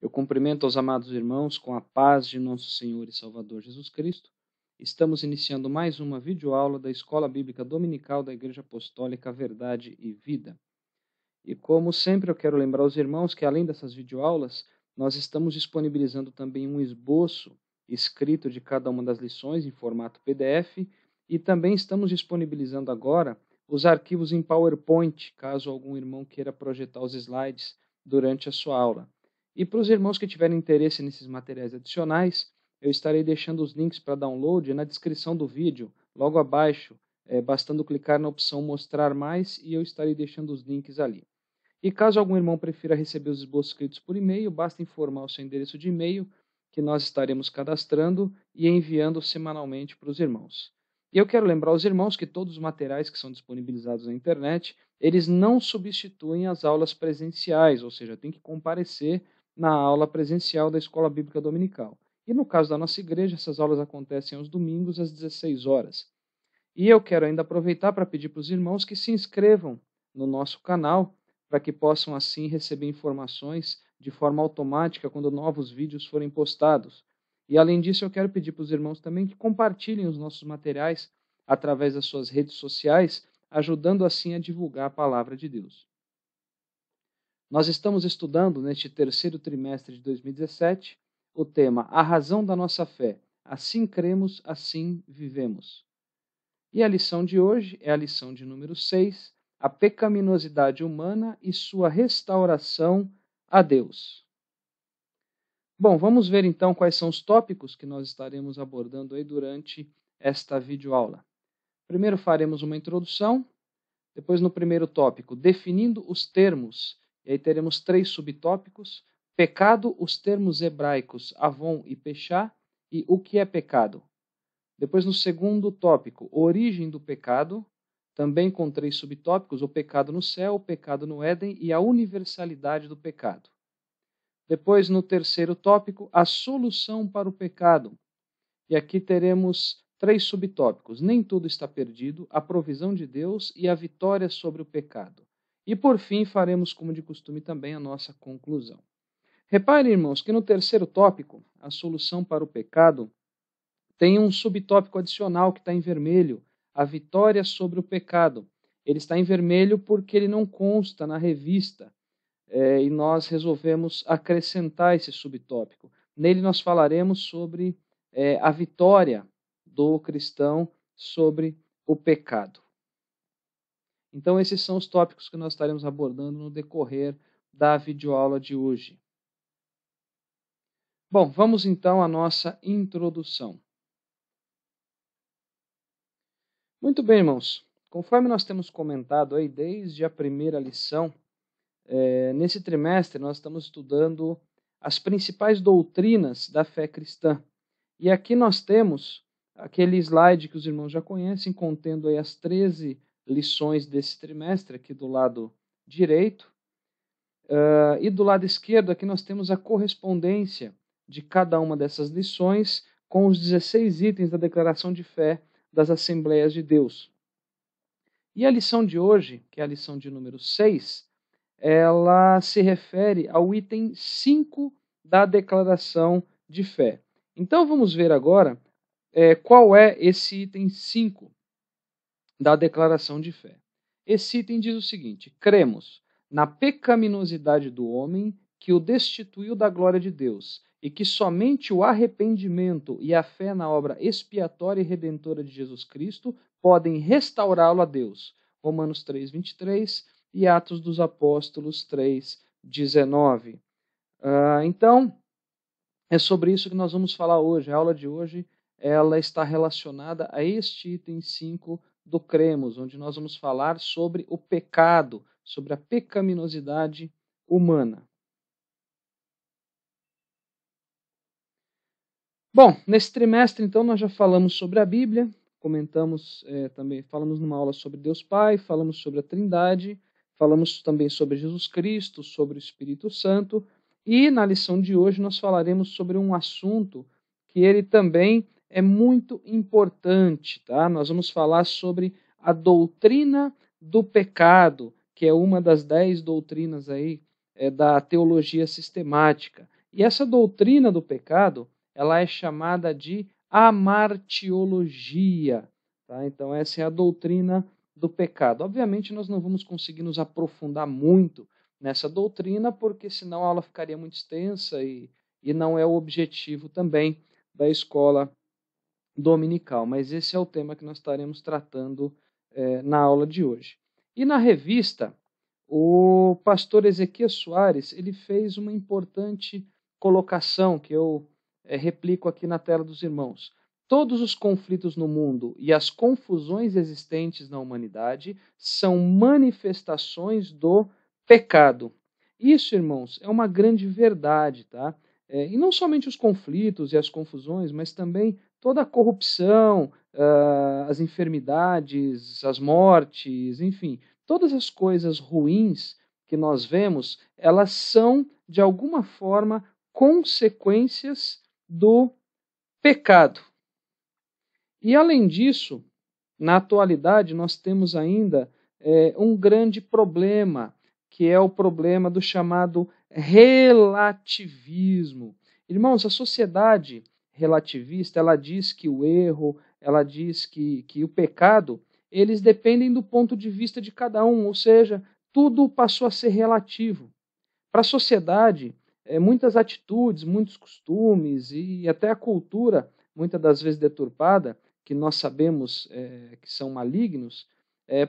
Eu cumprimento aos amados irmãos com a paz de nosso Senhor e Salvador Jesus Cristo. Estamos iniciando mais uma videoaula da Escola Bíblica Dominical da Igreja Apostólica Verdade e Vida. E como sempre eu quero lembrar aos irmãos que além dessas videoaulas, nós estamos disponibilizando também um esboço escrito de cada uma das lições em formato PDF e também estamos disponibilizando agora os arquivos em PowerPoint, caso algum irmão queira projetar os slides durante a sua aula. E para os irmãos que tiverem interesse nesses materiais adicionais, eu estarei deixando os links para download na descrição do vídeo, logo abaixo, bastando clicar na opção Mostrar Mais e eu estarei deixando os links ali. E caso algum irmão prefira receber os esboços escritos por e-mail, basta informar o seu endereço de e-mail, que nós estaremos cadastrando e enviando semanalmente para os irmãos. E eu quero lembrar aos irmãos que todos os materiais que são disponibilizados na internet, eles não substituem as aulas presenciais, ou seja, tem que comparecer na aula presencial da Escola Bíblica Dominical. E no caso da nossa igreja, essas aulas acontecem aos domingos às 16 horas. E eu quero ainda aproveitar para pedir para os irmãos que se inscrevam no nosso canal, para que possam assim receber informações de forma automática quando novos vídeos forem postados. E além disso, eu quero pedir para os irmãos também que compartilhem os nossos materiais através das suas redes sociais, ajudando assim a divulgar a palavra de Deus. Nós estamos estudando neste terceiro trimestre de 2017 o tema A Razão da Nossa Fé. Assim cremos, assim vivemos. E a lição de hoje é a lição de número 6, a pecaminosidade humana e sua restauração a Deus. Bom, vamos ver então quais são os tópicos que nós estaremos abordando aí durante esta videoaula. Primeiro faremos uma introdução, depois no primeiro tópico, definindo os termos, e aí teremos 3 subtópicos, pecado, os termos hebraicos avon e pechá, e o que é pecado. Depois no segundo tópico, origem do pecado, também com 3 subtópicos, o pecado no céu, o pecado no Éden e a universalidade do pecado. Depois, no terceiro tópico, a solução para o pecado. E aqui teremos 3 subtópicos, nem tudo está perdido, a provisão de Deus e a vitória sobre o pecado. E por fim, faremos, como de costume, também a nossa conclusão. Reparem, irmãos, que no terceiro tópico, a solução para o pecado, tem um subtópico adicional que está em vermelho, a vitória sobre o pecado. Ele está em vermelho porque ele não consta na revista e nós resolvemos acrescentar esse subtópico. Nele nós falaremos sobre a vitória do cristão sobre o pecado. Então esses são os tópicos que nós estaremos abordando no decorrer da videoaula de hoje. Bom, vamos então à nossa introdução. Muito bem, irmãos. Conforme nós temos comentado aí desde a primeira lição, nesse trimestre nós estamos estudando as principais doutrinas da fé cristã. E aqui nós temos aquele slide que os irmãos já conhecem, contendo aí as 13 lições desse trimestre, aqui do lado direito. E do lado esquerdo aqui nós temos a correspondência de cada uma dessas lições com os 16 itens da declaração de fé das Assembleias de Deus. E a lição de hoje, que é a lição de número 6, ela se refere ao item 5 da declaração de fé. Então vamos ver agora qual é esse item 5 da declaração de fé. Esse item diz o seguinte: cremos na pecaminosidade do homem que o destituiu da glória de Deus, e que somente o arrependimento e a fé na obra expiatória e redentora de Jesus Cristo podem restaurá-lo a Deus. Romanos 3:23 e Atos dos Apóstolos 3:19. Então, é sobre isso que nós vamos falar hoje. A aula de hoje ela está relacionada a este item 5 do cremos, onde nós vamos falar sobre o pecado, sobre a pecaminosidade humana. Bom, nesse trimestre, então, nós já falamos sobre a Bíblia, comentamos também, falamos numa aula sobre Deus Pai, falamos sobre a Trindade, falamos também sobre Jesus Cristo, sobre o Espírito Santo, e na lição de hoje nós falaremos sobre um assunto que ele também é muito importante, tá? Nós vamos falar sobre a doutrina do pecado, que é uma das 10 doutrinas aí da teologia sistemática. E essa doutrina do pecado, ela é chamada de amartiologia. Tá? Então, essa é a doutrina do pecado. Obviamente, nós não vamos conseguir nos aprofundar muito nessa doutrina, porque senão a aula ficaria muito extensa e não é o objetivo também da escola dominical. Mas esse é o tema que nós estaremos tratando na aula de hoje. E na revista, o pastor Ezequias Soares ele fez uma importante colocação que eu replico aqui na tela dos irmãos. Todos os conflitos no mundo e as confusões existentes na humanidade são manifestações do pecado. Isso, irmãos, é uma grande verdade, tá? E não somente os conflitos e as confusões, mas também toda a corrupção, as enfermidades, as mortes, enfim, todas as coisas ruins que nós vemos, elas são, de alguma forma, consequências do pecado. E, além disso, na atualidade, nós temos ainda um grande problema, que é o problema do chamado relativismo. Irmãos, a sociedade relativista, ela diz que o erro, ela diz que o pecado, eles dependem do ponto de vista de cada um, ou seja, tudo passou a ser relativo. Para a sociedade, muitas atitudes, muitos costumes e até a cultura, muitas das vezes deturpada, que nós sabemos que são malignos,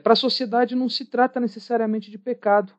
para a sociedade não se trata necessariamente de pecado.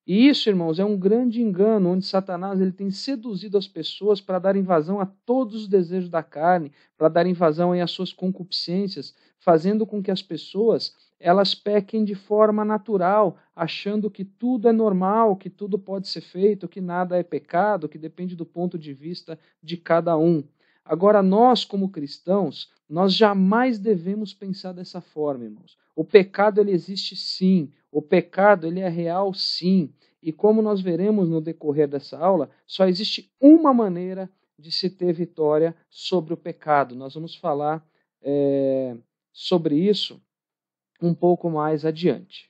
E isso, irmãos, é um grande engano, onde Satanás ele tem seduzido as pessoas para dar invasão a todos os desejos da carne, para dar invasão às suas concupiscências, fazendo com que as pessoas elas pequem de forma natural, achando que tudo é normal, que tudo pode ser feito, que nada é pecado, que depende do ponto de vista de cada um. Agora, nós, como cristãos, nós jamais devemos pensar dessa forma, irmãos. O pecado, ele existe sim. O pecado, ele é real sim. E como nós veremos no decorrer dessa aula, só existe uma maneira de se ter vitória sobre o pecado. Nós vamos falar sobre isso um pouco mais adiante.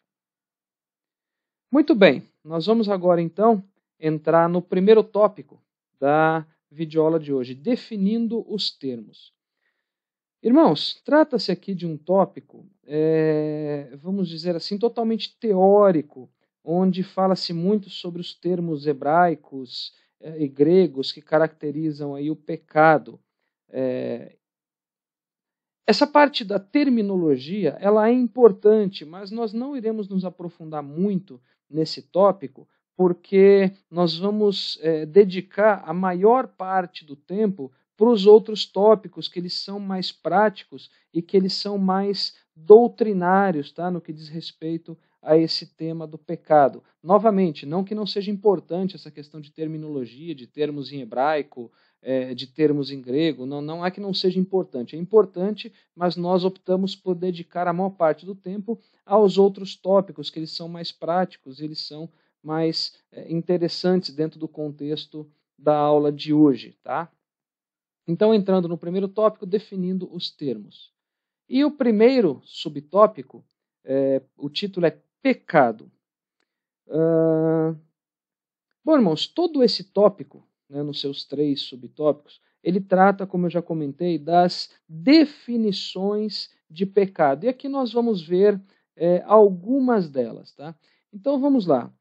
Muito bem, nós vamos agora então entrar no primeiro tópico da videoaula de hoje, definindo os termos. Irmãos, trata-se aqui de um tópico, vamos dizer assim, totalmente teórico, onde fala-se muito sobre os termos hebraicos e gregos que caracterizam aí o pecado. Essa parte da terminologia, ela é importante, mas nós não iremos nos aprofundar muito nesse tópico, porque nós vamos dedicar a maior parte do tempo para os outros tópicos, que eles são mais práticos e que eles são mais doutrinários, tá? No que diz respeito a esse tema do pecado. Novamente, não que não seja importante essa questão de terminologia, de termos em hebraico, de termos em grego, não é que não seja importante, é importante, mas nós optamos por dedicar a maior parte do tempo aos outros tópicos, que eles são mais práticos, eles são mais interessantes dentro do contexto da aula de hoje, tá? Então, entrando no primeiro tópico, definindo os termos. E o primeiro subtópico, o título é pecado. Bom, irmãos, todo esse tópico, nos seus 3 subtópicos, ele trata, como eu já comentei, das definições de pecado. E aqui nós vamos ver algumas delas. Tá? Então vamos lá.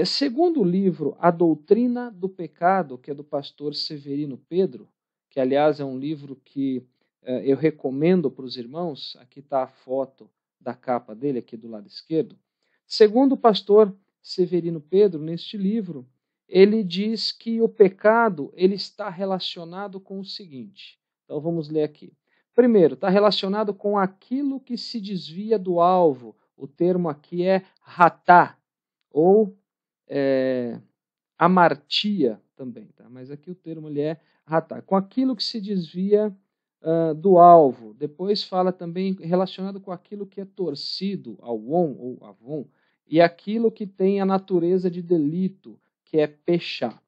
Segundo o livro A Doutrina do Pecado, que é do pastor Severino Pedro, que aliás é um livro que eu recomendo para os irmãos, aqui está a foto da capa dele, aqui do lado esquerdo. Segundo o pastor Severino Pedro, neste livro, ele diz que o pecado ele está relacionado com o seguinte. Então vamos ler aqui. Primeiro, está relacionado com aquilo que se desvia do alvo. O termo aqui é ratá, ou amartia também. Tá? Mas aqui o termo ele é ratá. Com aquilo que se desvia do alvo. Depois fala também relacionado com aquilo que é torcido, awon ou avon, e aquilo que tem a natureza de delito, que é pechá.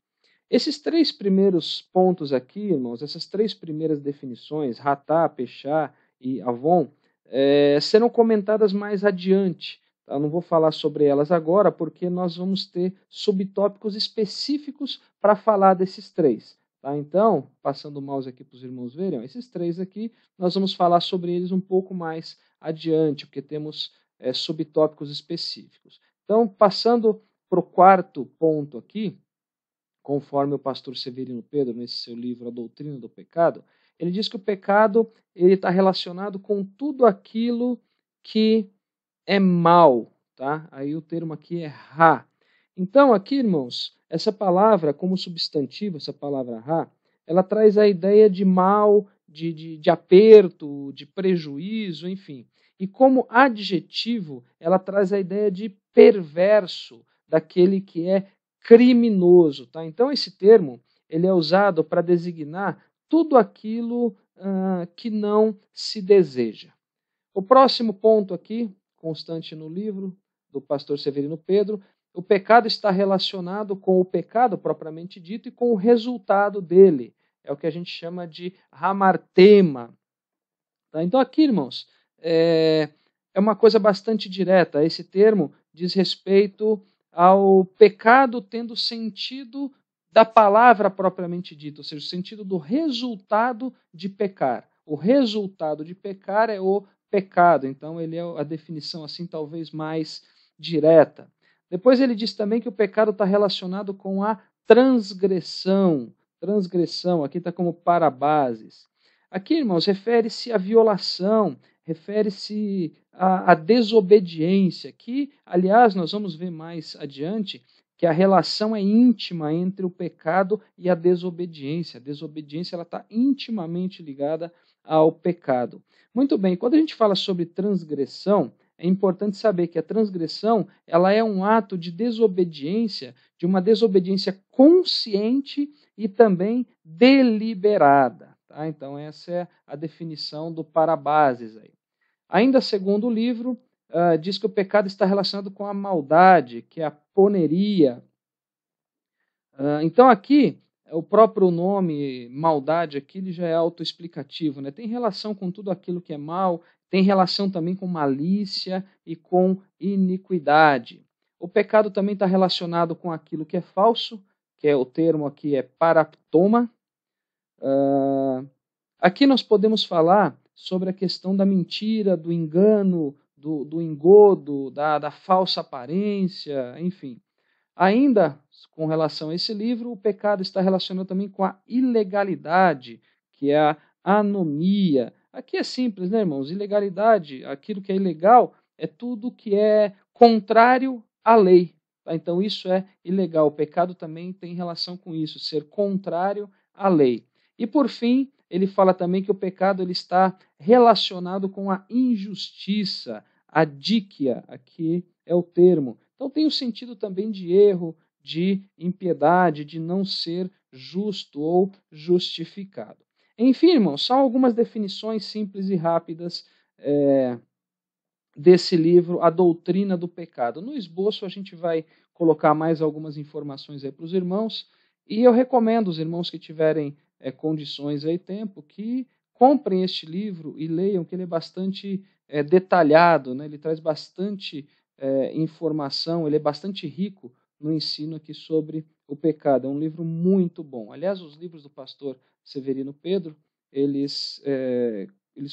Esses 3 primeiros pontos aqui, irmãos, essas 3 primeiras definições, ratá, pechá e avon, serão comentadas mais adiante, Eu não vou falar sobre elas agora, porque nós vamos ter subtópicos específicos para falar desses três. Tá? Então, passando o mouse aqui para os irmãos verem, ó, esses três aqui, nós vamos falar sobre eles um pouco mais adiante, porque temos subtópicos específicos. Então, passando para o quarto ponto aqui, conforme o pastor Severino Pedro, nesse seu livro A Doutrina do Pecado, ele diz que o pecado ele está relacionado com tudo aquilo que é mal, tá? Aí o termo aqui é ra. Então, aqui, irmãos, essa palavra, como substantivo, essa palavra ra, ela traz a ideia de mal, de aperto, de prejuízo, enfim. E como adjetivo, ela traz a ideia de perverso, daquele que é criminoso, tá? Então, esse termo, ele é usado para designar tudo aquilo que não se deseja. O próximo ponto aqui, constante no livro do pastor Severino Pedro, o pecado está relacionado com o pecado propriamente dito e com o resultado dele. É o que a gente chama de hamartema. Tá? Então aqui, irmãos, é uma coisa bastante direta. Esse termo diz respeito ao pecado tendo sentido da palavra propriamente dita, ou seja, o sentido do resultado de pecar. O resultado de pecar é o pecado. Então ele é a definição assim talvez mais direta. Depois ele diz também que o pecado está relacionado com a transgressão. Transgressão, aqui está como parabases. Aqui, irmãos, refere-se à violação, refere-se à desobediência, que, aliás, nós vamos ver mais adiante que a relação é íntima entre o pecado e a desobediência. A desobediência está intimamente ligada ao pecado. Muito bem, quando a gente fala sobre transgressão, é importante saber que a transgressão ela é um ato de desobediência, de uma desobediência consciente e também deliberada. Tá? Então, essa é a definição do parabases. Aí. Ainda segundo o livro, diz que o pecado está relacionado com a maldade, que é a poneria. Então, aqui, o próprio nome maldade aqui ele já é autoexplicativo. Né? Tem relação com tudo aquilo que é mal, tem relação também com malícia e com iniquidade. O pecado também está relacionado com aquilo que é falso, que é o termo aqui é paraptoma. Aqui nós podemos falar sobre a questão da mentira, do engano, do engodo, da falsa aparência, enfim. Ainda com relação a esse livro, o pecado está relacionado também com a ilegalidade, que é a anomia. Aqui é simples, né, irmãos? Ilegalidade, aquilo que é ilegal, é tudo que é contrário à lei. Tá? Então, isso é ilegal. O pecado também tem relação com isso, ser contrário à lei. E, por fim, ele fala também que o pecado ele está relacionado com a injustiça, a díquia, aqui é o termo. Então tem o sentido também de erro, de impiedade, de não ser justo ou justificado. Enfim, irmãos, são algumas definições simples e rápidas desse livro, A Doutrina do Pecado. No esboço a gente vai colocar mais algumas informações aí para os irmãos, e eu recomendo os irmãos que tiverem condições e tempo, que comprem este livro e leiam, que ele é bastante detalhado, né? Ele traz bastante informação, ele é bastante rico no ensino aqui sobre o pecado. É um livro muito bom. Aliás, os livros do pastor Severino Pedro, eles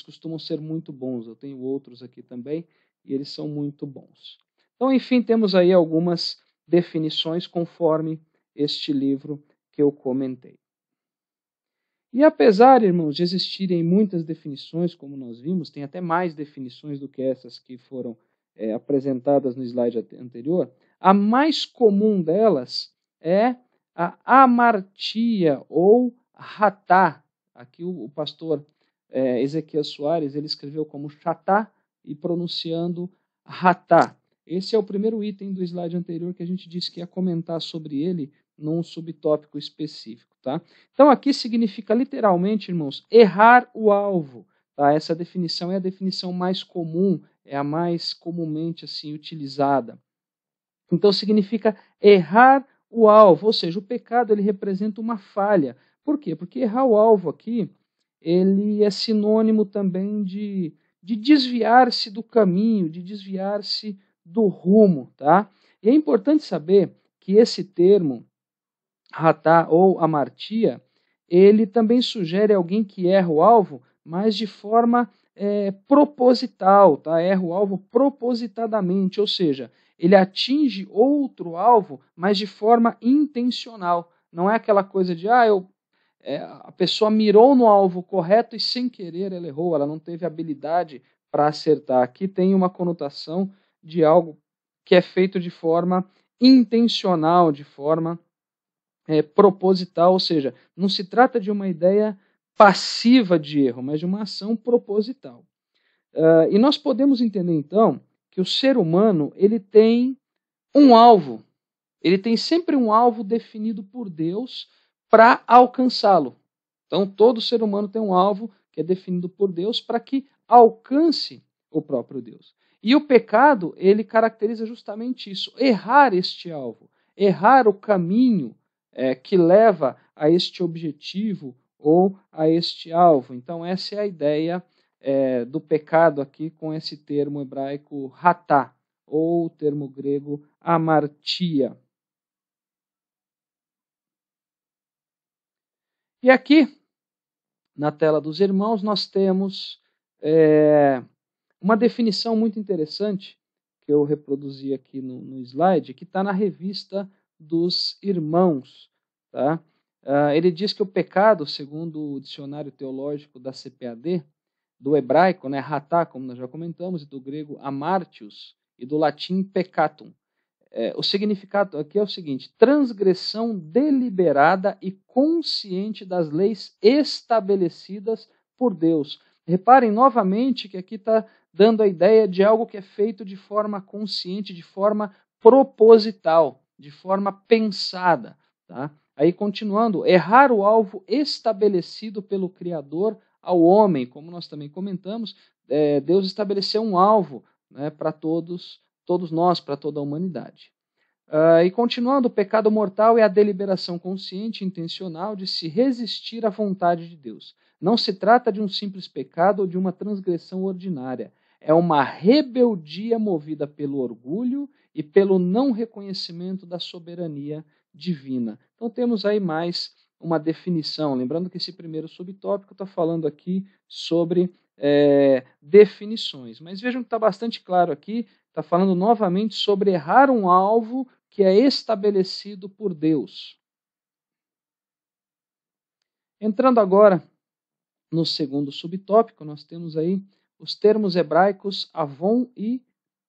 costumam ser muito bons. Eu tenho outros aqui também, e eles são muito bons. Então, enfim, temos aí algumas definições conforme este livro que eu comentei. E apesar, irmãos, de existirem muitas definições, como nós vimos, tem até mais definições do que essas que foram apresentadas no slide anterior, a mais comum delas é a amartia ou ratá. Aqui o pastor Ezequiel Soares ele escreveu como chatá e pronunciando ratá. Esse é o primeiro item do slide anterior que a gente disse que ia comentar sobre ele num subtópico específico. Tá? Então aqui significa literalmente, irmãos, errar o alvo. Tá? Essa definição é a definição mais comum, é a mais comumente assim utilizada. Então significa errar o alvo, ou seja, o pecado ele representa uma falha. Por quê? Porque errar o alvo aqui ele é sinônimo também de desviar-se do caminho, de desviar-se do rumo, tá? E é importante saber que esse termo, ratá ou amartia, ele também sugere alguém que erra o alvo, mas de forma proposital, tá? Erra o alvo propositadamente, ou seja, ele atinge outro alvo, mas de forma intencional. Não é aquela coisa de, a pessoa mirou no alvo correto e sem querer ela errou, ela não teve habilidade para acertar. Aqui tem uma conotação de algo que é feito de forma intencional, de forma proposital, ou seja, não se trata de uma ideia passiva de erro, mas de uma ação proposital. E nós podemos entender, então, que o ser humano ele tem um alvo, ele tem sempre um alvo definido por Deus para alcançá-lo. Então, todo ser humano tem um alvo que é definido por Deus para que alcance o próprio Deus. E o pecado, ele caracteriza justamente isso, errar este alvo, errar o caminho que leva a este objetivo ou a este alvo. Então, essa é a ideia do pecado aqui com esse termo hebraico ratá, ou o termo grego amartia. E aqui, na tela dos irmãos, nós temos uma definição muito interessante, que eu reproduzi aqui no slide, que está na revista dos irmãos. Tá? Ele diz que o pecado, segundo o dicionário teológico da CPAD, do hebraico, né, ratá, como nós já comentamos, e do grego amartius, e do latim peccatum. O significado aqui é o seguinte: transgressão deliberada e consciente das leis estabelecidas por Deus. Reparem novamente que aqui está dando a ideia de algo que é feito de forma consciente, de forma proposital, de forma pensada. Tá? Aí continuando, errar o alvo estabelecido pelo Criador ao homem, como nós também comentamos, Deus estabeleceu um alvo, né, para todos nós, para toda a humanidade. E continuando, o pecado mortal é a deliberação consciente e intencional de se resistir à vontade de Deus. Não se trata de um simples pecado ou de uma transgressão ordinária. É uma rebeldia movida pelo orgulho e pelo não reconhecimento da soberania divina. Então temos aí mais uma definição. Lembrando que esse primeiro subtópico está falando aqui sobre definições. Mas vejam que está bastante claro aqui, está falando novamente sobre errar um alvo que é estabelecido por Deus. Entrando agora no segundo subtópico, nós temos aí os termos hebraicos avon e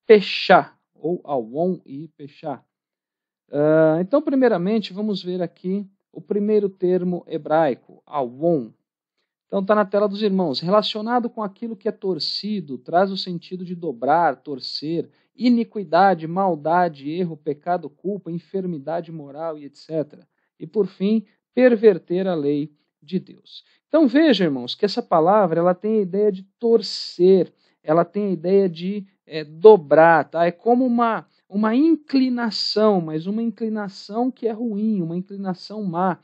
pechá, ou awon e pechá. Então, primeiramente, vamos ver aqui o primeiro termo hebraico, awon. Então está na tela dos irmãos. Relacionado com aquilo que é torcido, traz o sentido de dobrar, torcer, iniquidade, maldade, erro, pecado, culpa, enfermidade moral e etc. E por fim, perverter a lei de Deus. Então veja, irmãos, que essa palavra ela tem a ideia de torcer, ela tem a ideia de dobrar, tá? É como uma inclinação, mas uma inclinação que é ruim, uma inclinação má.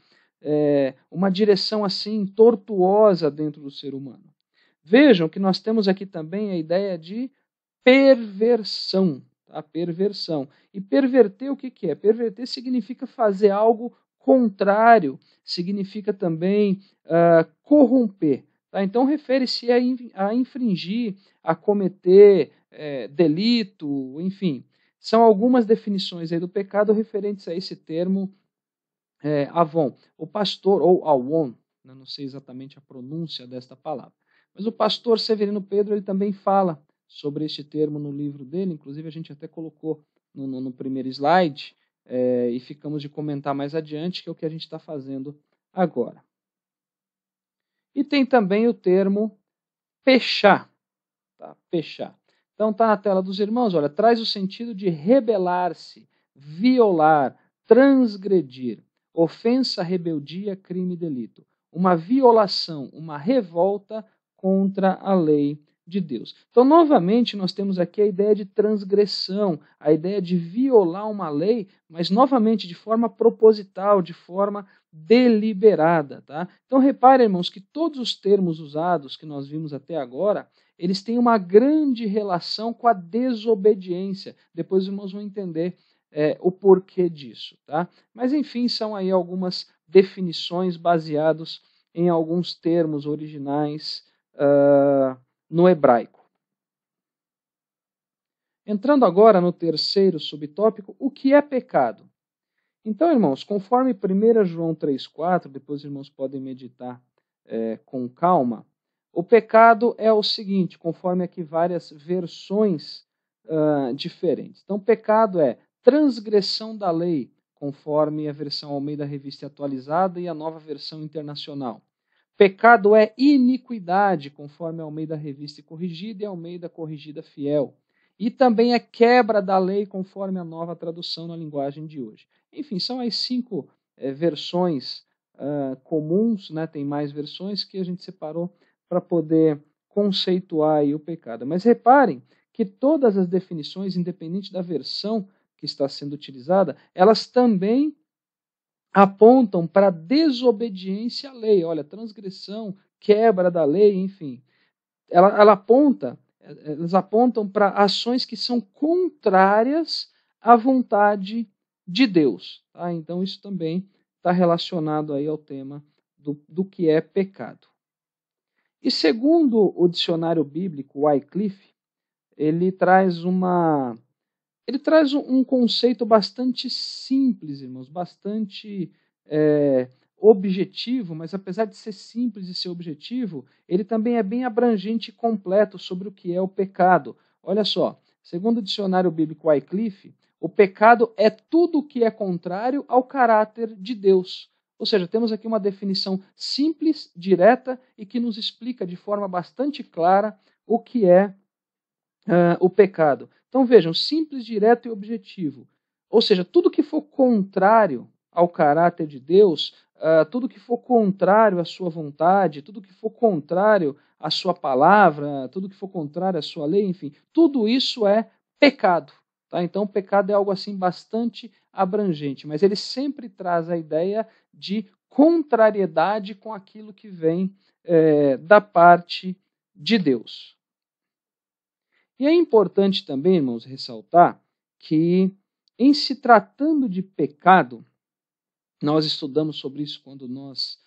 Uma direção assim tortuosa dentro do ser humano. Vejam que nós temos aqui também a ideia de perversão. Tá? Perversão. E perverter o que é? Perverter significa fazer algo contrário, significa também corromper. Tá? Então refere-se a infringir, a cometer delito, enfim. São algumas definições aí do pecado referentes a esse termo avon. O pastor, ou awon, não sei exatamente a pronúncia desta palavra, mas o pastor Severino Pedro ele também fala sobre este termo no livro dele, inclusive a gente até colocou no primeiro slide, e ficamos de comentar mais adiante, que é o que a gente está fazendo agora. E tem também o termo pechá. Tá? Pechá. Então está na tela dos irmãos, olha, traz o sentido de rebelar-se, violar, transgredir. Ofensa, rebeldia, crime e delito. Uma violação, uma revolta contra a lei de Deus. Então, novamente, nós temos aqui a ideia de transgressão, a ideia de violar uma lei, mas novamente de forma proposital, de forma deliberada. Tá? Então, reparem, irmãos, que todos os termos usados que nós vimos até agora, eles têm uma grande relação com a desobediência. Depois os irmãos vão entender o porquê disso, tá? Mas enfim, são aí algumas definições baseadas em alguns termos originais no hebraico. Entrando agora no terceiro subtópico, o que é pecado? Então, irmãos, conforme 1 João 3,4, depois os irmãos podem meditar com calma, o pecado é o seguinte, conforme aqui várias versões diferentes. Então, pecado é transgressão da lei, conforme a versão Almeida Revista Atualizada e a nova versão internacional. Pecado é iniquidade, conforme a Almeida Revista Corrigida e a Almeida Corrigida Fiel. E também é quebra da lei, conforme a nova tradução na linguagem de hoje. Enfim, são as 5 versões comuns, né? Tem mais versões que a gente separou para poder conceituar aí o pecado. Mas reparem que todas as definições, independente da versão que está sendo utilizada, elas também apontam para desobediência à lei. Olha, transgressão, quebra da lei, enfim. Elas apontam para ações que são contrárias à vontade de Deus. Tá? Então, isso também está relacionado aí ao tema do que é pecado. E segundo o dicionário bíblico Wycliffe, ele traz um conceito bastante simples, irmãos, bastante objetivo, mas apesar de ser simples e ser objetivo, ele também é bem abrangente e completo sobre o que é o pecado. Olha só, segundo o dicionário bíblico Wycliffe, o pecado é tudo o que é contrário ao caráter de Deus. Ou seja, temos aqui uma definição simples, direta e que nos explica de forma bastante clara o que é o pecado. Então vejam, simples, direto e objetivo. Ou seja, tudo que for contrário ao caráter de Deus, tudo que for contrário à sua vontade, tudo que for contrário à sua palavra, tudo que for contrário à sua lei, enfim, tudo isso é pecado. Tá? Então o pecado é algo assim bastante abrangente, mas ele sempre traz a ideia de contrariedade com aquilo que vem da parte de Deus. E é importante também, irmãos, ressaltar que, em se tratando de pecado, nós estudamos sobre isso quando nós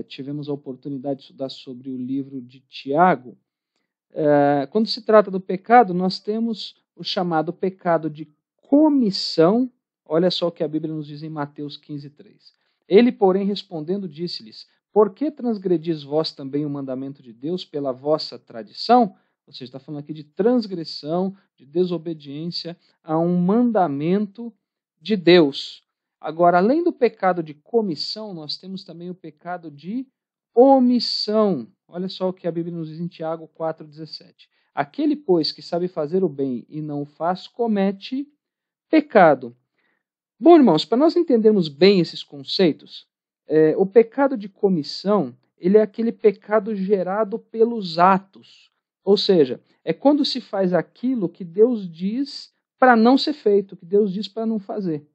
tivemos a oportunidade de estudar sobre o livro de Tiago. Quando se trata do pecado, nós temos o chamado pecado de comissão. Olha só o que a Bíblia nos diz em Mateus 15:3. Ele, porém, respondendo, disse-lhes: Por que transgredis vós também o mandamento de Deus pela vossa tradição? Ou seja, está falando aqui de transgressão, de desobediência a um mandamento de Deus. Agora, além do pecado de comissão, nós temos também o pecado de omissão. Olha só o que a Bíblia nos diz em Tiago 4,17. Aquele, pois, que sabe fazer o bem e não o faz, comete pecado. Bom, irmãos, para nós entendermos bem esses conceitos, o pecado de comissão, ele é aquele pecado gerado pelos atos. Ou seja, é quando se faz aquilo que Deus diz para não ser feito, que Deus diz para não fazer.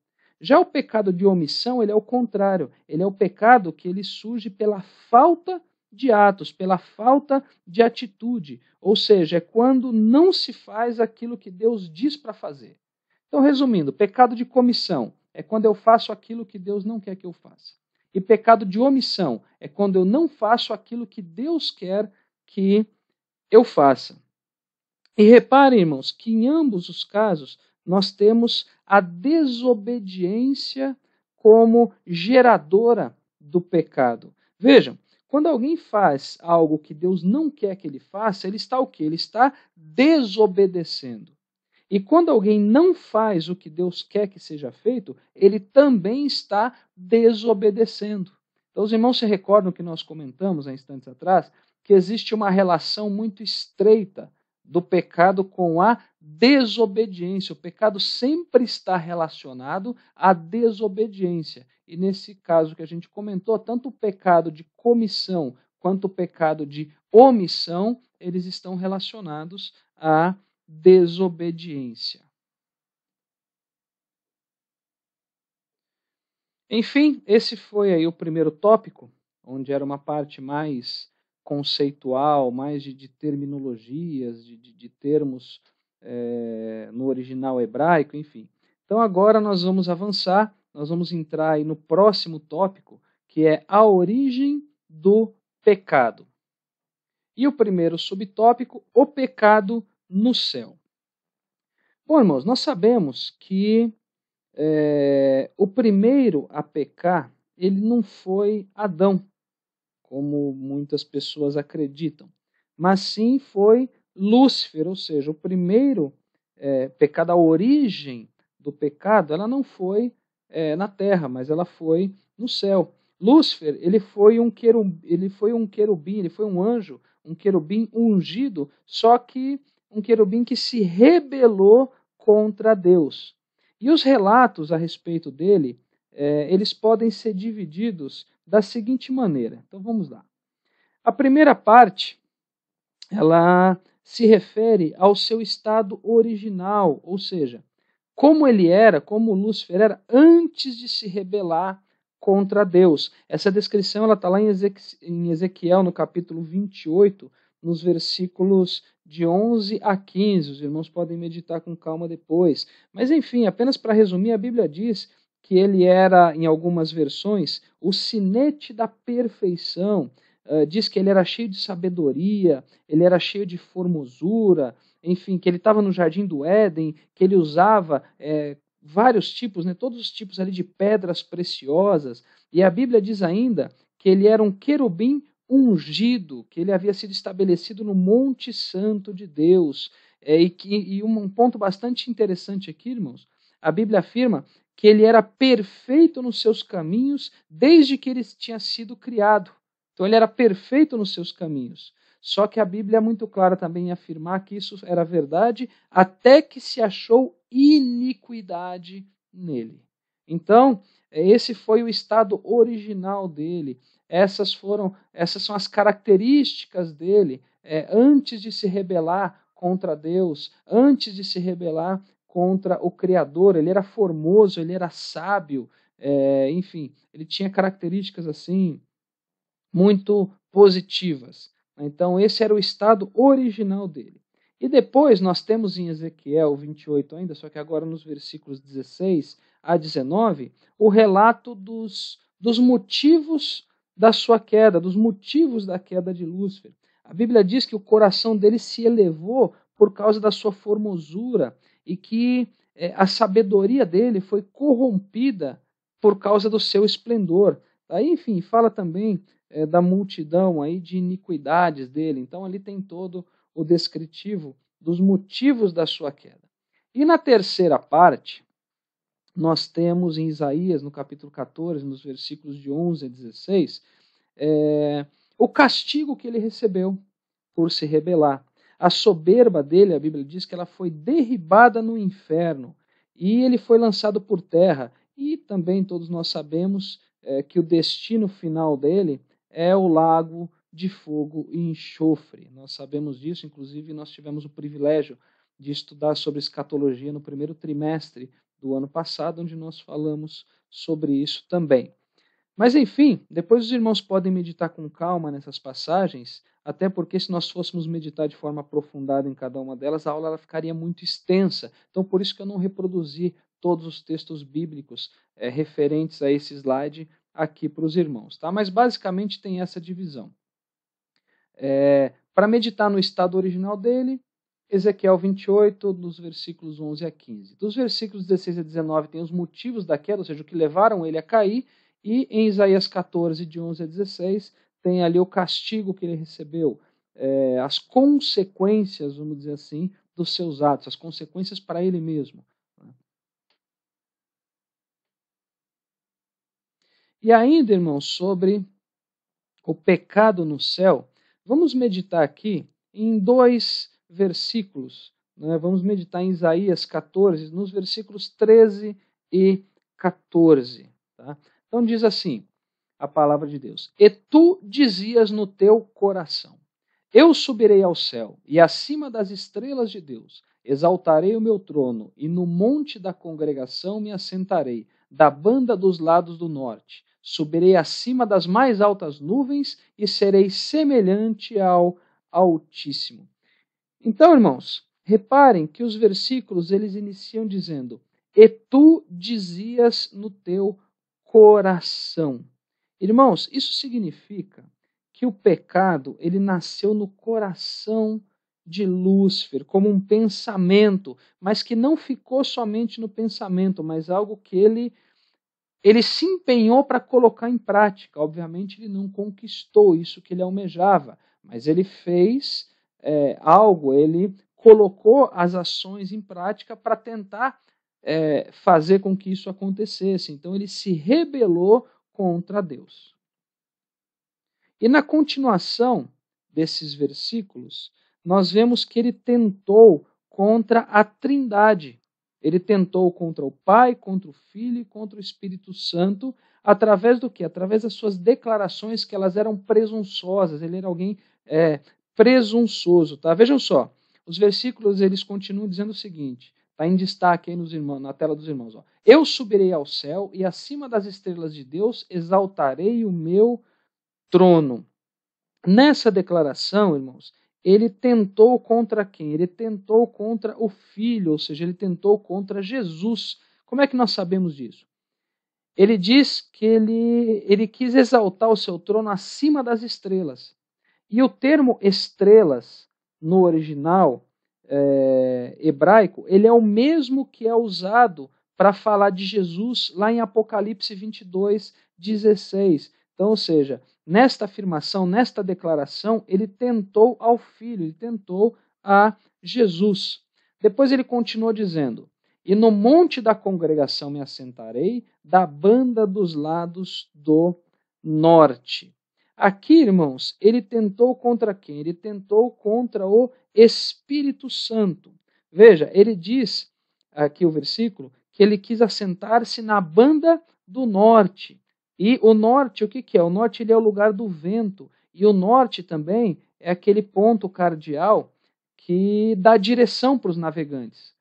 Já o pecado de omissão, ele é o contrário. Ele é o pecado que ele surge pela falta de atos, pela falta de atitude. Ou seja, é quando não se faz aquilo que Deus diz para fazer. Então, resumindo, pecado de comissão é quando eu faço aquilo que Deus não quer que eu faça. E pecado de omissão é quando eu não faço aquilo que Deus quer que eu faça. E reparem, irmãos, que em ambos os casos nós temos a desobediência como geradora do pecado. Vejam, quando alguém faz algo que Deus não quer que ele faça, ele está o quê? Ele está desobedecendo. E quando alguém não faz o que Deus quer que seja feito, ele também está desobedecendo. Então, os irmãos se recordam que nós comentamos há instantes atrás que existe uma relação muito estreita do pecado com a desobediência. O pecado sempre está relacionado à desobediência. E nesse caso que a gente comentou, tanto o pecado de comissão quanto o pecado de omissão, eles estão relacionados à desobediência. Enfim, esse foi aí o primeiro tópico, onde era uma parte mais conceitual, mais de terminologias, de termos no original hebraico, enfim. Então agora nós vamos avançar, nós vamos entrar aí no próximo tópico, que é a origem do pecado. E o primeiro subtópico, o pecado no céu. Bom, irmãos, nós sabemos que o primeiro a pecar, ele não foi Adão, como muitas pessoas acreditam, mas sim foi Lúcifer, ou seja, o primeiro pecado, a origem do pecado, ela não foi na terra, mas ela foi no céu. Lúcifer, ele foi um querubim, ele foi um anjo, um querubim ungido, só que um querubim que se rebelou contra Deus. E os relatos a respeito dele, eles podem ser divididos da seguinte maneira. Então vamos lá. A primeira parte, ela se refere ao seu estado original, ou seja, como ele era, como Lúcifer era antes de se rebelar contra Deus. Essa descrição está lá em Ezequiel, no capítulo 28, nos versículos de 11 a 15. Os irmãos podem meditar com calma depois. Mas enfim, apenas para resumir, a Bíblia diz que ele era, em algumas versões, o sinete da perfeição. Diz que ele era cheio de sabedoria, ele era cheio de formosura, enfim, que ele estava no Jardim do Éden, que ele usava vários tipos, todos os tipos ali de pedras preciosas. E a Bíblia diz ainda que ele era um querubim ungido, que ele havia sido estabelecido no Monte Santo de Deus. E um ponto bastante interessante aqui, irmãos, a Bíblia afirma que ele era perfeito nos seus caminhos desde que ele tinha sido criado. Então ele era perfeito nos seus caminhos. Só que a Bíblia é muito clara também em afirmar que isso era verdade até que se achou iniquidade nele. Então, esse foi o estado original dele. Essas são as características dele antes de se rebelar contra Deus, antes de se rebelar contra o Criador. Ele era formoso, ele era sábio, enfim, ele tinha características assim muito positivas. Então, esse era o estado original dele. E depois nós temos em Ezequiel 28 ainda, só que agora nos versículos 16 a 19, o relato dos motivos da sua queda, dos motivos da queda de Lúcifer. A Bíblia diz que o coração dele se elevou por causa da sua formosura e que a sabedoria dele foi corrompida por causa do seu esplendor. Aí, enfim, fala também da multidão aí de iniquidades dele. Então ali tem todo o descritivo dos motivos da sua queda. E na terceira parte, nós temos em Isaías, no capítulo 14, nos versículos de 11 a 16, o castigo que ele recebeu por se rebelar. A soberba dele, a Bíblia diz que ela foi derribada no inferno e ele foi lançado por terra. E também todos nós sabemos que o destino final dele é o lago de fogo e enxofre. Nós sabemos disso, inclusive nós tivemos o privilégio de estudar sobre escatologia no primeiro trimestre do ano passado, onde nós falamos sobre isso também. Mas enfim, depois os irmãos podem meditar com calma nessas passagens, até porque se nós fôssemos meditar de forma aprofundada em cada uma delas, a aula ela ficaria muito extensa. Então por isso que eu não reproduzi todos os textos bíblicos referentes a esse slide aqui para os irmãos. Tá? Mas basicamente tem essa divisão. Para meditar no estado original dele, Ezequiel 28, dos versículos 11 a 15. Dos versículos 16 a 19 tem os motivos da queda, ou seja, o que levaram ele a cair, e em Isaías 14, de 11 a 16, tem ali o castigo que ele recebeu, as consequências, vamos dizer assim, dos seus atos, as consequências para ele mesmo. E ainda, irmãos, sobre o pecado no céu, vamos meditar aqui em 2 versículos. Vamos meditar em Isaías 14, nos versículos 13 e 14. Tá? Então diz assim, a palavra de Deus: E tu dizias no teu coração: Eu subirei ao céu, e acima das estrelas de Deus exaltarei o meu trono, e no monte da congregação me assentarei, da banda dos lados do norte. subirei acima das mais altas nuvens e serei semelhante ao Altíssimo. Então, irmãos, reparem que os versículos eles iniciam dizendo: e tu dizias no teu coração. Irmãos, isso significa que o pecado ele nasceu no coração de Lúcifer, como um pensamento, mas que não ficou somente no pensamento, mas algo que ele se empenhou para colocar em prática. Obviamente, ele não conquistou isso que ele almejava, mas ele fez algo, ele colocou as ações em prática para tentar fazer com que isso acontecesse. Então, ele se rebelou contra Deus. E na continuação desses versículos, nós vemos que ele tentou contra a Trindade. Ele tentou contra o Pai, contra o Filho e contra o Espírito Santo, através do quê? Através das suas declarações, que elas eram presunçosas. Ele era alguém presunçoso. Tá? Vejam só, os versículos eles continuam dizendo o seguinte, está em destaque aí nos irmãos, na tela dos irmãos. Ó. Eu subirei ao céu e acima das estrelas de Deus exaltarei o meu trono. Nessa declaração, irmãos, ele tentou contra quem? Ele tentou contra o Filho, ou seja, ele tentou contra Jesus. Como é que nós sabemos disso? Ele diz que ele quis exaltar o seu trono acima das estrelas. E o termo estrelas, no original hebraico, ele é o mesmo que é usado para falar de Jesus lá em Apocalipse 22, 16. Então, ou seja, nesta afirmação, nesta declaração, ele tentou ao Filho, ele tentou a Jesus. Depois ele continuou dizendo: e no monte da congregação me assentarei, da banda dos lados do norte. Aqui, irmãos, ele tentou contra quem? Ele tentou contra o Espírito Santo. Veja, ele diz, aqui o versículo, que ele quis assentar-se na banda do norte. E o norte, o que é? O norte ele é o lugar do vento. E o norte também é aquele ponto cardeal que dá direção para os navegantes.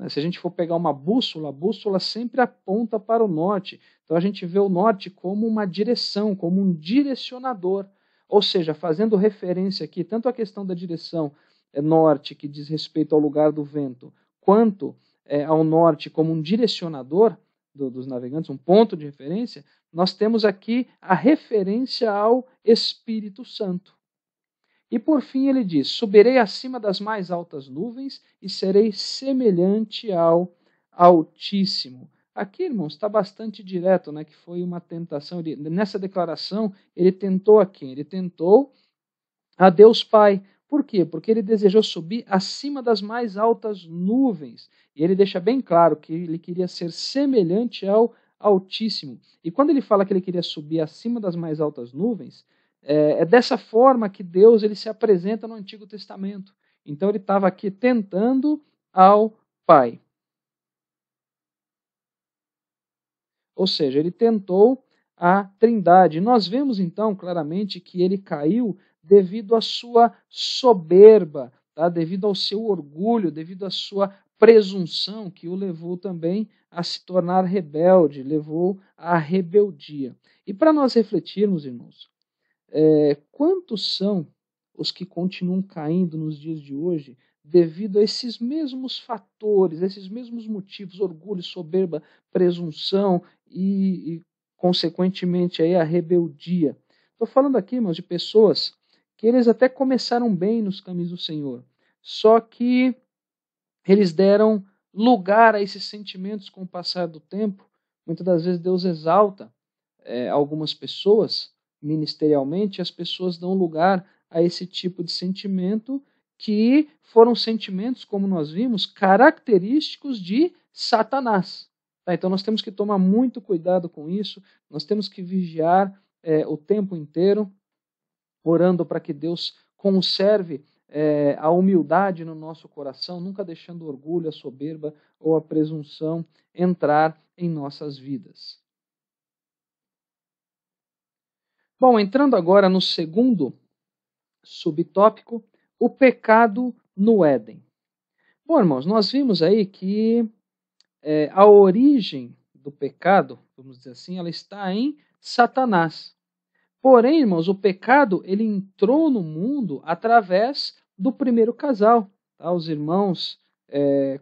Se a gente for pegar uma bússola, a bússola sempre aponta para o norte. Então a gente vê o norte como uma direção, como um direcionador. Ou seja, fazendo referência aqui tanto à questão da direção norte, que diz respeito ao lugar do vento, quanto ao norte como um direcionador dos navegantes, um ponto de referência, nós temos aqui a referência ao Espírito Santo. E por fim ele diz: subirei acima das mais altas nuvens e serei semelhante ao Altíssimo. Aqui, irmãos, está bastante direto, né, que foi uma tentação. Nessa declaração, ele tentou a quem? Ele tentou a Deus Pai. Por quê? Porque ele desejou subir acima das mais altas nuvens. E ele deixa bem claro que ele queria ser semelhante ao Altíssimo. E quando ele fala que ele queria subir acima das mais altas nuvens, é dessa forma que Deus ele se apresenta no Antigo Testamento. Então ele estava aqui tentando ao Pai. Ou seja, ele tentou a Trindade. Nós vemos então claramente que ele caiu devido à sua soberba, tá? Devido ao seu orgulho, devido à sua presunção, que o levou também a se tornar rebelde, levou à rebeldia. E para nós refletirmos, irmãos, quantos são os que continuam caindo nos dias de hoje devido a esses mesmos fatores, esses mesmos motivos, orgulho, soberba, presunção e consequentemente, aí, a rebeldia. Estou falando aqui, irmãos, de pessoas que eles até começaram bem nos caminhos do Senhor, só que eles deram lugar a esses sentimentos com o passar do tempo. Muitas das vezes Deus exalta algumas pessoas ministerialmente, as pessoas dão lugar a esse tipo de sentimento que foram sentimentos, como nós vimos, característicos de Satanás. Tá? Então nós temos que tomar muito cuidado com isso, nós temos que vigiar o tempo inteiro, orando para que Deus conserve a humildade no nosso coração, nunca deixando o orgulho, a soberba ou a presunção entrar em nossas vidas. Bom, entrando agora no segundo subtópico, o pecado no Éden. Bom, irmãos, nós vimos aí que a origem do pecado, vamos dizer assim, ela está em Satanás. Porém, irmãos, o pecado ele entrou no mundo através do primeiro casal. Tá? Os irmãos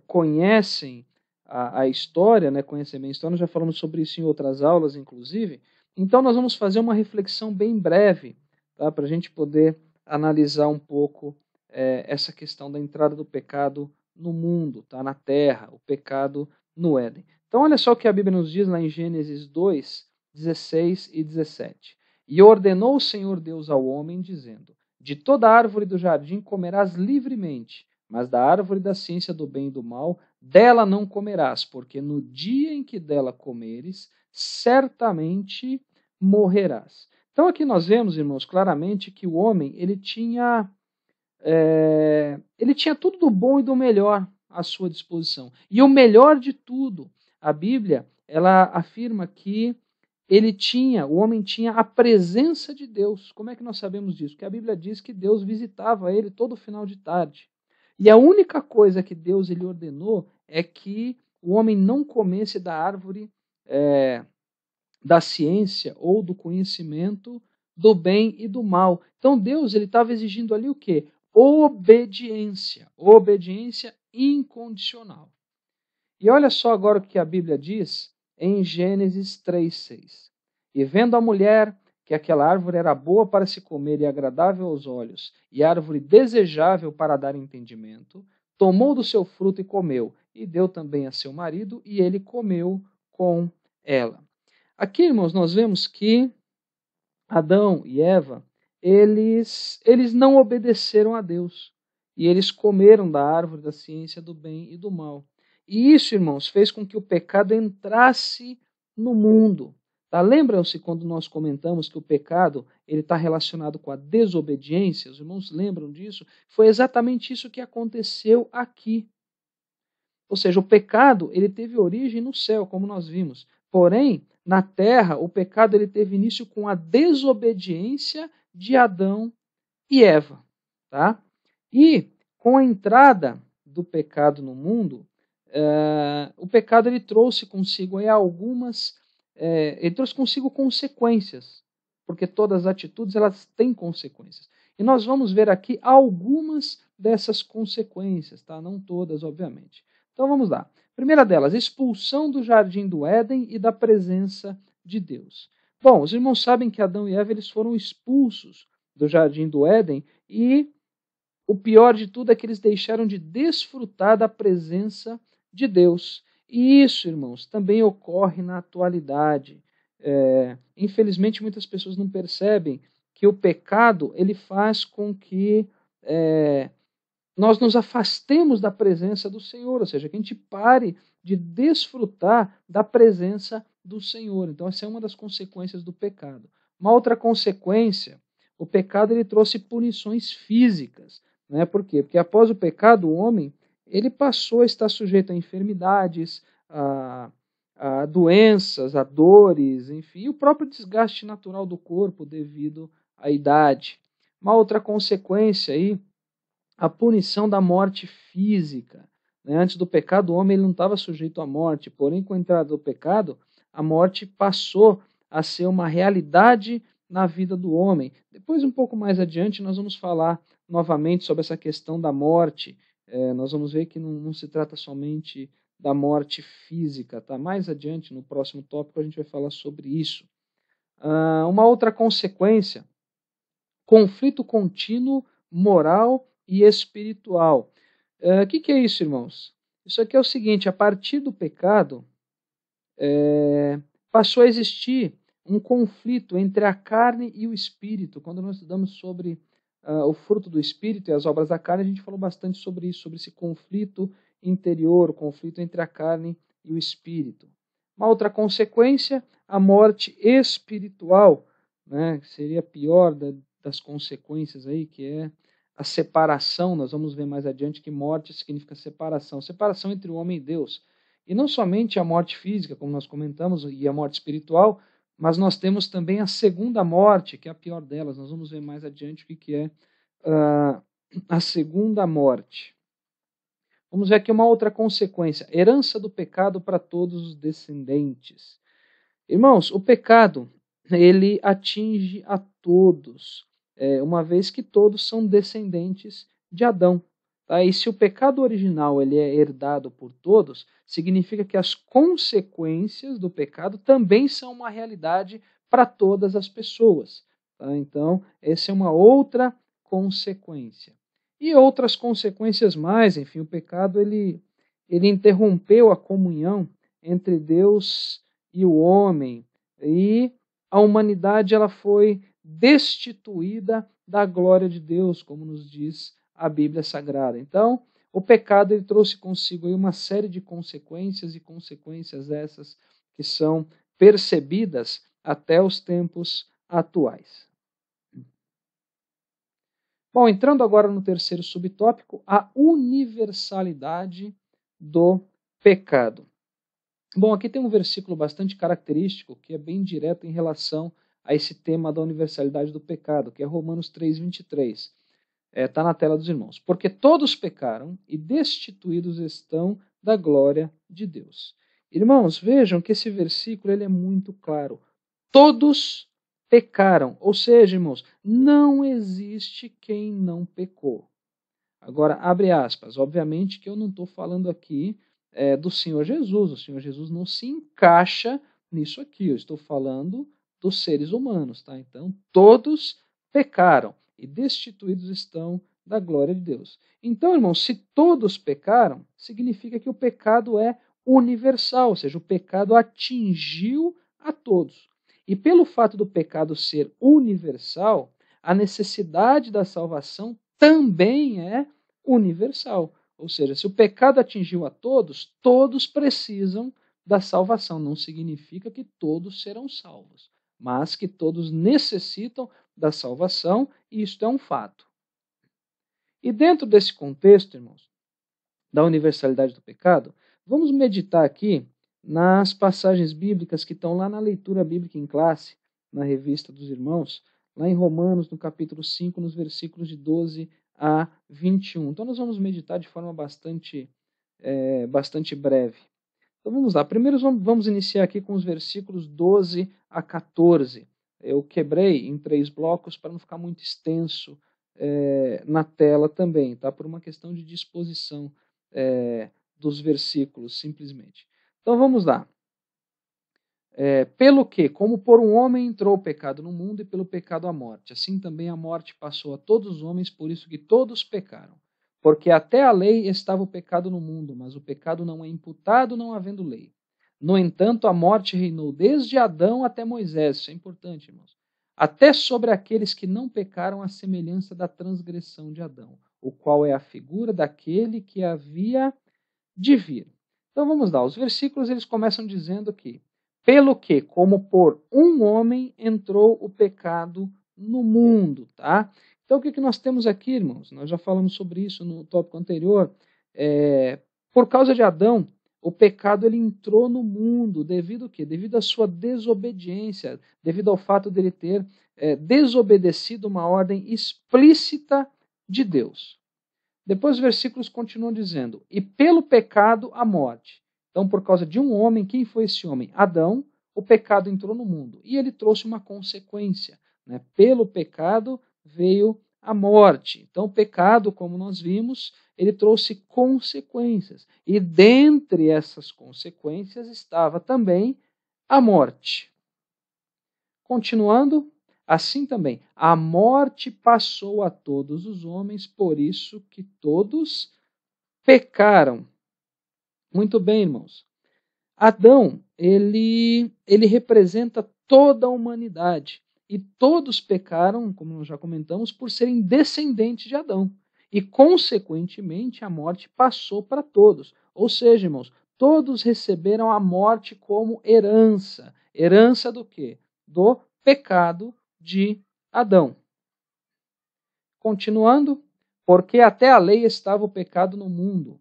conhecem a história, né? Conhecem bem a história, nós já falamos sobre isso em outras aulas, inclusive. Então, nós vamos fazer uma reflexão bem breve, tá? Para a gente poder analisar um pouco essa questão da entrada do pecado no mundo, tá? Na terra, o pecado no Éden. Então, olha só o que a Bíblia nos diz lá em Gênesis 2, 16 e 17. E ordenou o Senhor Deus ao homem, dizendo: de toda árvore do jardim comerás livremente, mas da árvore da ciência do bem e do mal, dela não comerás, porque no dia em que dela comeres, certamente morrerás. Então aqui nós vemos, irmãos, claramente que o homem ele tinha tudo do bom e do melhor à sua disposição. E o melhor de tudo, a Bíblia, ela afirma que o homem tinha a presença de Deus. Como é que nós sabemos disso? Porque a Bíblia diz que Deus visitava ele todo final de tarde. E a única coisa que Deus lhe ordenou é que o homem não comesse da árvore da ciência ou do conhecimento do bem e do mal. Então Deus ele estava exigindo ali o quê? Obediência. Obediência incondicional. E olha só agora o que a Bíblia diz em Gênesis 3:6. E vendo a mulher que aquela árvore era boa para se comer e agradável aos olhos, e árvore desejável para dar entendimento, tomou do seu fruto e comeu, e deu também a seu marido, e ele comeu com ela. Aqui, irmãos, nós vemos que Adão e Eva, eles não obedeceram a Deus, e eles comeram da árvore da ciência do bem e do mal. E isso, irmãos, fez com que o pecado entrasse no mundo. Tá? Lembram-se quando nós comentamos que o pecado ele está relacionado com a desobediência? Os irmãos lembram disso? Foi exatamente isso que aconteceu aqui. Ou seja, o pecado ele teve origem no céu, como nós vimos. Porém, na terra, o pecado ele teve início com a desobediência de Adão e Eva. Tá? E com a entrada do pecado no mundo, o pecado ele trouxe consigo aí ele trouxe consigo consequências, porque todas as atitudes elas têm consequências. E nós vamos ver aqui algumas dessas consequências, tá? Não todas, obviamente. Então vamos lá. Primeira delas, expulsão do jardim do Éden e da presença de Deus. Bom, os irmãos sabem que Adão e Eva eles foram expulsos do jardim do Éden e o pior de tudo é que eles deixaram de desfrutar da presença de Deus. E isso, irmãos, também ocorre na atualidade. Infelizmente, muitas pessoas não percebem que o pecado ele faz com que nós nos afastemos da presença do Senhor, ou seja, que a gente pare de desfrutar da presença do Senhor. Então, essa é uma das consequências do pecado. Uma outra consequência, o pecado ele trouxe punições físicas. Né? Por quê? Porque após o pecado, o homem ele passou a estar sujeito a enfermidades, a doenças, a dores, enfim, e o próprio desgaste natural do corpo devido à idade. Uma outra consequência aí, a punição da morte física. Né? Antes do pecado, o homem ele não estava sujeito à morte, porém, com a entrada do pecado, a morte passou a ser uma realidade na vida do homem. Depois, um pouco mais adiante, nós vamos falar novamente sobre essa questão da morte. Nós vamos ver que não se trata somente da morte física. Tá? Mais adiante, no próximo tópico, a gente vai falar sobre isso. Uma outra consequência, conflito contínuo moral e espiritual. O que é isso, irmãos? Isso aqui é o seguinte, a partir do pecado, passou a existir um conflito entre a carne e o espírito. Quando nós estudamos sobre o fruto do espírito e as obras da carne, a gente falou bastante sobre isso, sobre esse conflito interior, o conflito entre a carne e o espírito. Uma outra consequência, a morte espiritual, né, que seria a pior das consequências aí, que é a separação. Nós vamos ver mais adiante que morte significa separação, separação entre o homem e Deus. E não somente a morte física, como nós comentamos, e a morte espiritual, mas nós temos também a segunda morte, que é a pior delas. Nós vamos ver mais adiante o que é a segunda morte. Vamos ver aqui uma outra consequência, herança do pecado para todos os descendentes. Irmãos, o pecado, ele atinge a todos, uma vez que todos são descendentes de Adão. Tá? E se o pecado original ele é herdado por todos, significa que as consequências do pecado também são uma realidade para todas as pessoas. Tá? Então, essa é uma outra consequência. E outras consequências mais, enfim, o pecado ele interrompeu a comunhão entre Deus e o homem, e a humanidade ela foi destituída da glória de Deus, como nos diz a Bíblia Sagrada. Então, o pecado ele trouxe consigo aí uma série de consequências, e consequências essas que são percebidas até os tempos atuais. Bom, entrando agora no terceiro subtópico, a universalidade do pecado. Bom, aqui tem um versículo bastante característico, que é bem direto em relação a esse tema da universalidade do pecado, que é Romanos 3:23. Está na tela dos irmãos. Porque todos pecaram e destituídos estão da glória de Deus. Irmãos, vejam que esse versículo ele é muito claro. Todos pecaram, ou seja, irmãos, não existe quem não pecou. Agora, abre aspas, obviamente que eu não estou falando aqui do Senhor Jesus, o Senhor Jesus não se encaixa nisso aqui, eu estou falando dos seres humanos, tá? Então, todos pecaram e destituídos estão da glória de Deus. Então, irmãos, se todos pecaram, significa que o pecado é universal, ou seja, o pecado atingiu a todos. E pelo fato do pecado ser universal, a necessidade da salvação também é universal. Ou seja, se o pecado atingiu a todos, todos precisam da salvação. Não significa que todos serão salvos, mas que todos necessitam da salvação, e isto é um fato. E dentro desse contexto, irmãos, da universalidade do pecado, vamos meditar aqui nas passagens bíblicas que estão lá na leitura bíblica em classe, na revista dos irmãos, lá em Romanos, no capítulo 5, nos versículos de 12 a 21. Então nós vamos meditar de forma bastante breve. Então vamos lá. Primeiro vamos iniciar aqui com os versículos 12 a 14. Eu quebrei em 3 blocos para não ficar muito extenso na tela também, tá? Por uma questão de disposição dos versículos, simplesmente. Então vamos lá. Pelo que, como por um homem entrou o pecado no mundo, e pelo pecado a morte, assim também a morte passou a todos os homens, por isso que todos pecaram. Porque até a lei estava o pecado no mundo, mas o pecado não é imputado não havendo lei. No entanto, a morte reinou desde Adão até Moisés, isso é importante, irmãos, até sobre aqueles que não pecaram à semelhança da transgressão de Adão, o qual é a figura daquele que havia de vir. Então vamos lá, os versículos eles começam dizendo que pelo que, como por um homem entrou o pecado no mundo, tá? Então o que nós temos aqui, irmãos? Nós já falamos sobre isso no tópico anterior. Por causa de Adão, o pecado ele entrou no mundo, devido ao quê? Devido à sua desobediência, devido ao fato dele ter desobedecido uma ordem explícita de Deus. Depois os versículos continuam dizendo, e pelo pecado a morte. Então, por causa de um homem, quem foi esse homem? Adão, o pecado entrou no mundo. E ele trouxe uma consequência. Né? Pelo pecado veio a morte. Então, o pecado, como nós vimos, ele trouxe consequências. E dentre essas consequências estava também a morte. Continuando, assim também, a morte passou a todos os homens, por isso que todos pecaram. Muito bem, irmãos. Adão, ele representa toda a humanidade. E todos pecaram, como nós já comentamos, por serem descendentes de Adão. E, consequentemente, a morte passou para todos. Ou seja, irmãos, todos receberam a morte como herança. Herança do quê? Do pecado de Adão. Continuando, porque até a lei estava o pecado no mundo,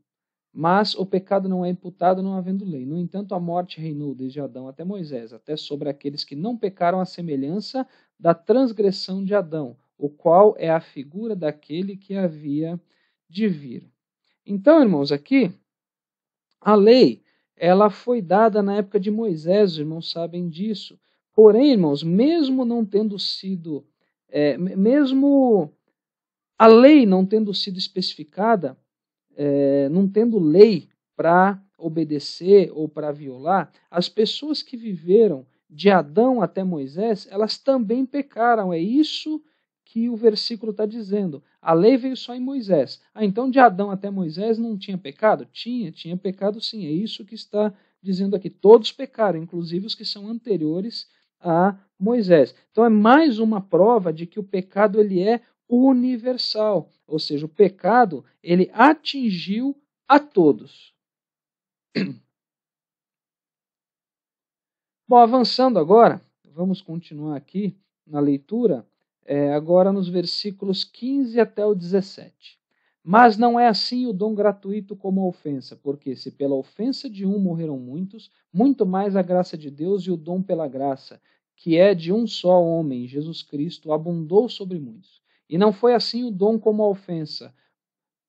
mas o pecado não é imputado não havendo lei. No entanto, a morte reinou desde Adão até Moisés, até sobre aqueles que não pecaram à semelhança da transgressão de Adão, o qual é a figura daquele que havia de vir. Então, irmãos, aqui, a lei, ela foi dada na época de Moisés, os irmãos sabem disso, Porém, irmãos, mesmo não tendo sido, mesmo a lei não tendo sido especificada, não tendo lei para obedecer ou para violar, as pessoas que viveram de Adão até Moisés, elas também pecaram. É isso que o versículo está dizendo. A lei veio só em Moisés. Então de Adão até Moisés não tinha pecado? Tinha pecado sim. É isso que está dizendo aqui. Todos pecaram, inclusive os que são anteriores a Moisés. Então é mais uma prova de que o pecado ele é universal, ou seja, o pecado ele atingiu a todos. Bom, avançando agora, vamos continuar aqui na leitura, agora nos versículos 15 até o 17. Mas não é assim o dom gratuito como a ofensa, porque se pela ofensa de um morreram muitos, muito mais a graça de Deus e o dom pela graça, que é de um só homem, Jesus Cristo, abundou sobre muitos. E não foi assim o dom como a ofensa,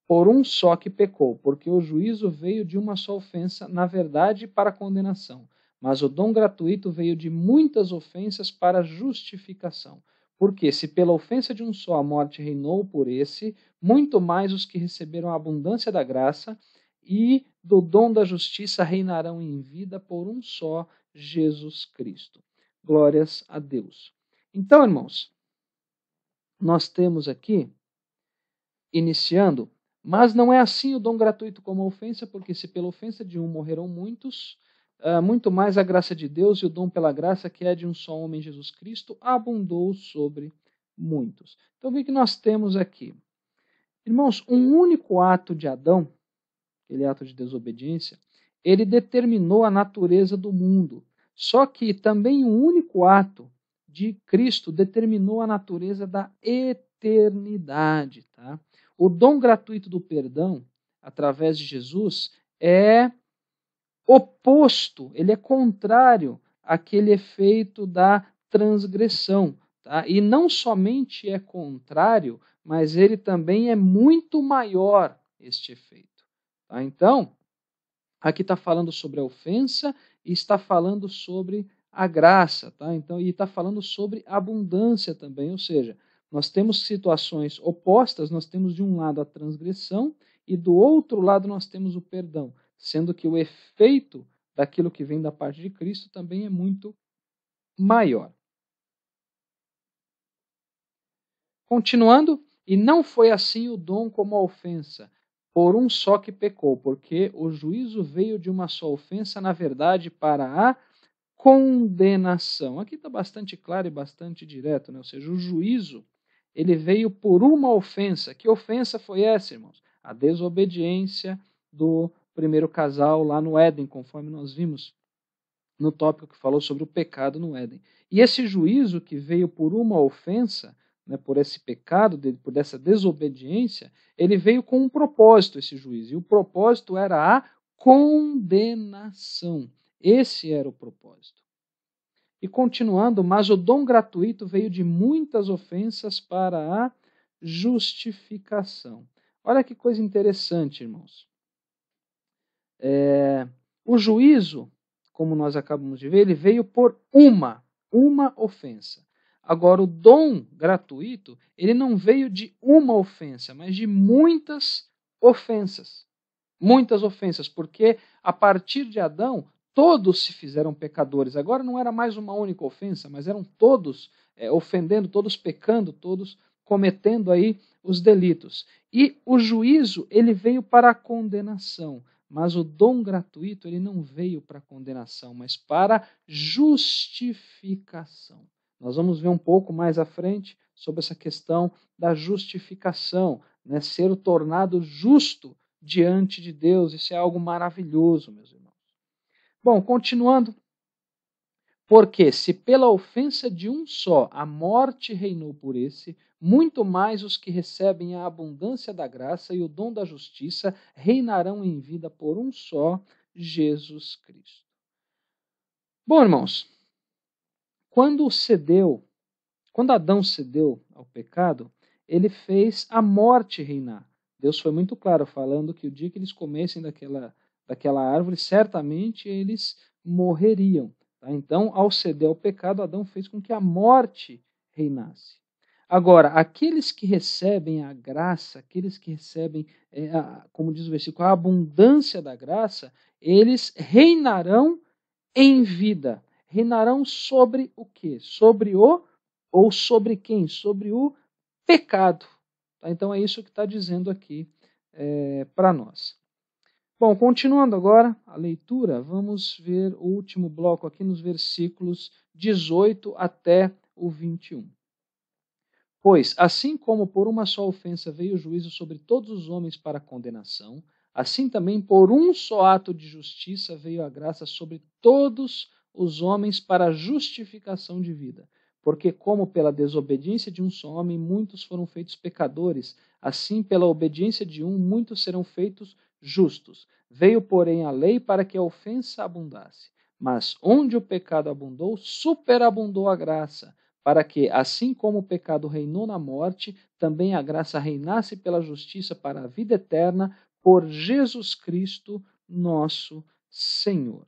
por um só que pecou, porque o juízo veio de uma só ofensa, na verdade, para a condenação. Mas o dom gratuito veio de muitas ofensas para a justificação. Porque, se pela ofensa de um só a morte reinou por esse, muito mais os que receberam a abundância da graça e do dom da justiça reinarão em vida por um só, Jesus Cristo. Glórias a Deus. Então, irmãos, nós temos aqui, iniciando, mas não é assim o dom gratuito como a ofensa, porque se pela ofensa de um morreram muitos, muito mais a graça de Deus e o dom pela graça, que é de um só homem, Jesus Cristo, abundou sobre muitos. Então, o que nós temos aqui? Irmãos, um único ato de Adão, aquele ato de desobediência, ele determinou a natureza do mundo. Só que também um único ato de Cristo determinou a natureza da eternidade. Tá? O dom gratuito do perdão, através de Jesus, é oposto, ele é contrário àquele efeito da transgressão. Tá? E não somente é contrário, mas ele também é muito maior, este efeito. Tá? Então, aqui está falando sobre a ofensa e está falando sobre a graça, tá? Então, e está falando sobre abundância também, ou seja, nós temos situações opostas, nós temos de um lado a transgressão e do outro lado nós temos o perdão, sendo que o efeito daquilo que vem da parte de Cristo também é muito maior. Continuando, e não foi assim o dom como a ofensa, por um só que pecou, porque o juízo veio de uma só ofensa, na verdade, para a condenação. Aqui está bastante claro e bastante direto, né? Ou seja, o juízo ele veio por uma ofensa. Que ofensa foi essa, irmãos? A desobediência do primeiro casal lá no Éden, conforme nós vimos no tópico que falou sobre o pecado no Éden. E esse juízo que veio por uma ofensa, né, por esse pecado, por essa desobediência, ele veio com um propósito, esse juízo. E o propósito era a condenação. Esse era o propósito. E continuando, mas o dom gratuito veio de muitas ofensas para a justificação. Olha que coisa interessante, irmãos. O juízo, como nós acabamos de ver, ele veio por uma ofensa. Agora, o dom gratuito, ele não veio de uma ofensa, mas de muitas ofensas. Muitas ofensas, porque a partir de Adão, todos se fizeram pecadores. Agora não era mais uma única ofensa, mas eram todos ofendendo, todos pecando, todos cometendo aí os delitos. E o juízo, ele veio para a condenação. Mas o dom gratuito, ele não veio para condenação, mas para justificação. Nós vamos ver um pouco mais à frente sobre essa questão da justificação, né? Ser o tornado justo diante de Deus. Isso é algo maravilhoso, meus irmãos. Bom, continuando. Porque se pela ofensa de um só a morte reinou por esse, muito mais os que recebem a abundância da graça e o dom da justiça reinarão em vida por um só, Jesus Cristo. Bom, irmãos, quando Adão cedeu ao pecado, ele fez a morte reinar. Deus foi muito claro falando que o dia que eles comessem daquela árvore, certamente eles morreriam. Tá? Então, ao ceder ao pecado, Adão fez com que a morte reinasse. Agora, aqueles que recebem a graça, aqueles que recebem, como diz o versículo, a abundância da graça, eles reinarão em vida. Reinarão sobre o quê? Ou sobre quem? Sobre o pecado. Tá? Então é isso que está dizendo aqui para nós. Bom, continuando agora a leitura, vamos ver o último bloco aqui nos versículos 18 até o 21. Pois, assim como por uma só ofensa veio o juízo sobre todos os homens para condenação, assim também por um só ato de justiça veio a graça sobre todos os homens para a justificação de vida. Porque como pela desobediência de um só homem muitos foram feitos pecadores, assim pela obediência de um muitos serão feitos justos. Veio, porém, a lei para que a ofensa abundasse. Mas onde o pecado abundou, superabundou a graça, para que, assim como o pecado reinou na morte, também a graça reinasse pela justiça para a vida eterna, por Jesus Cristo, nosso Senhor.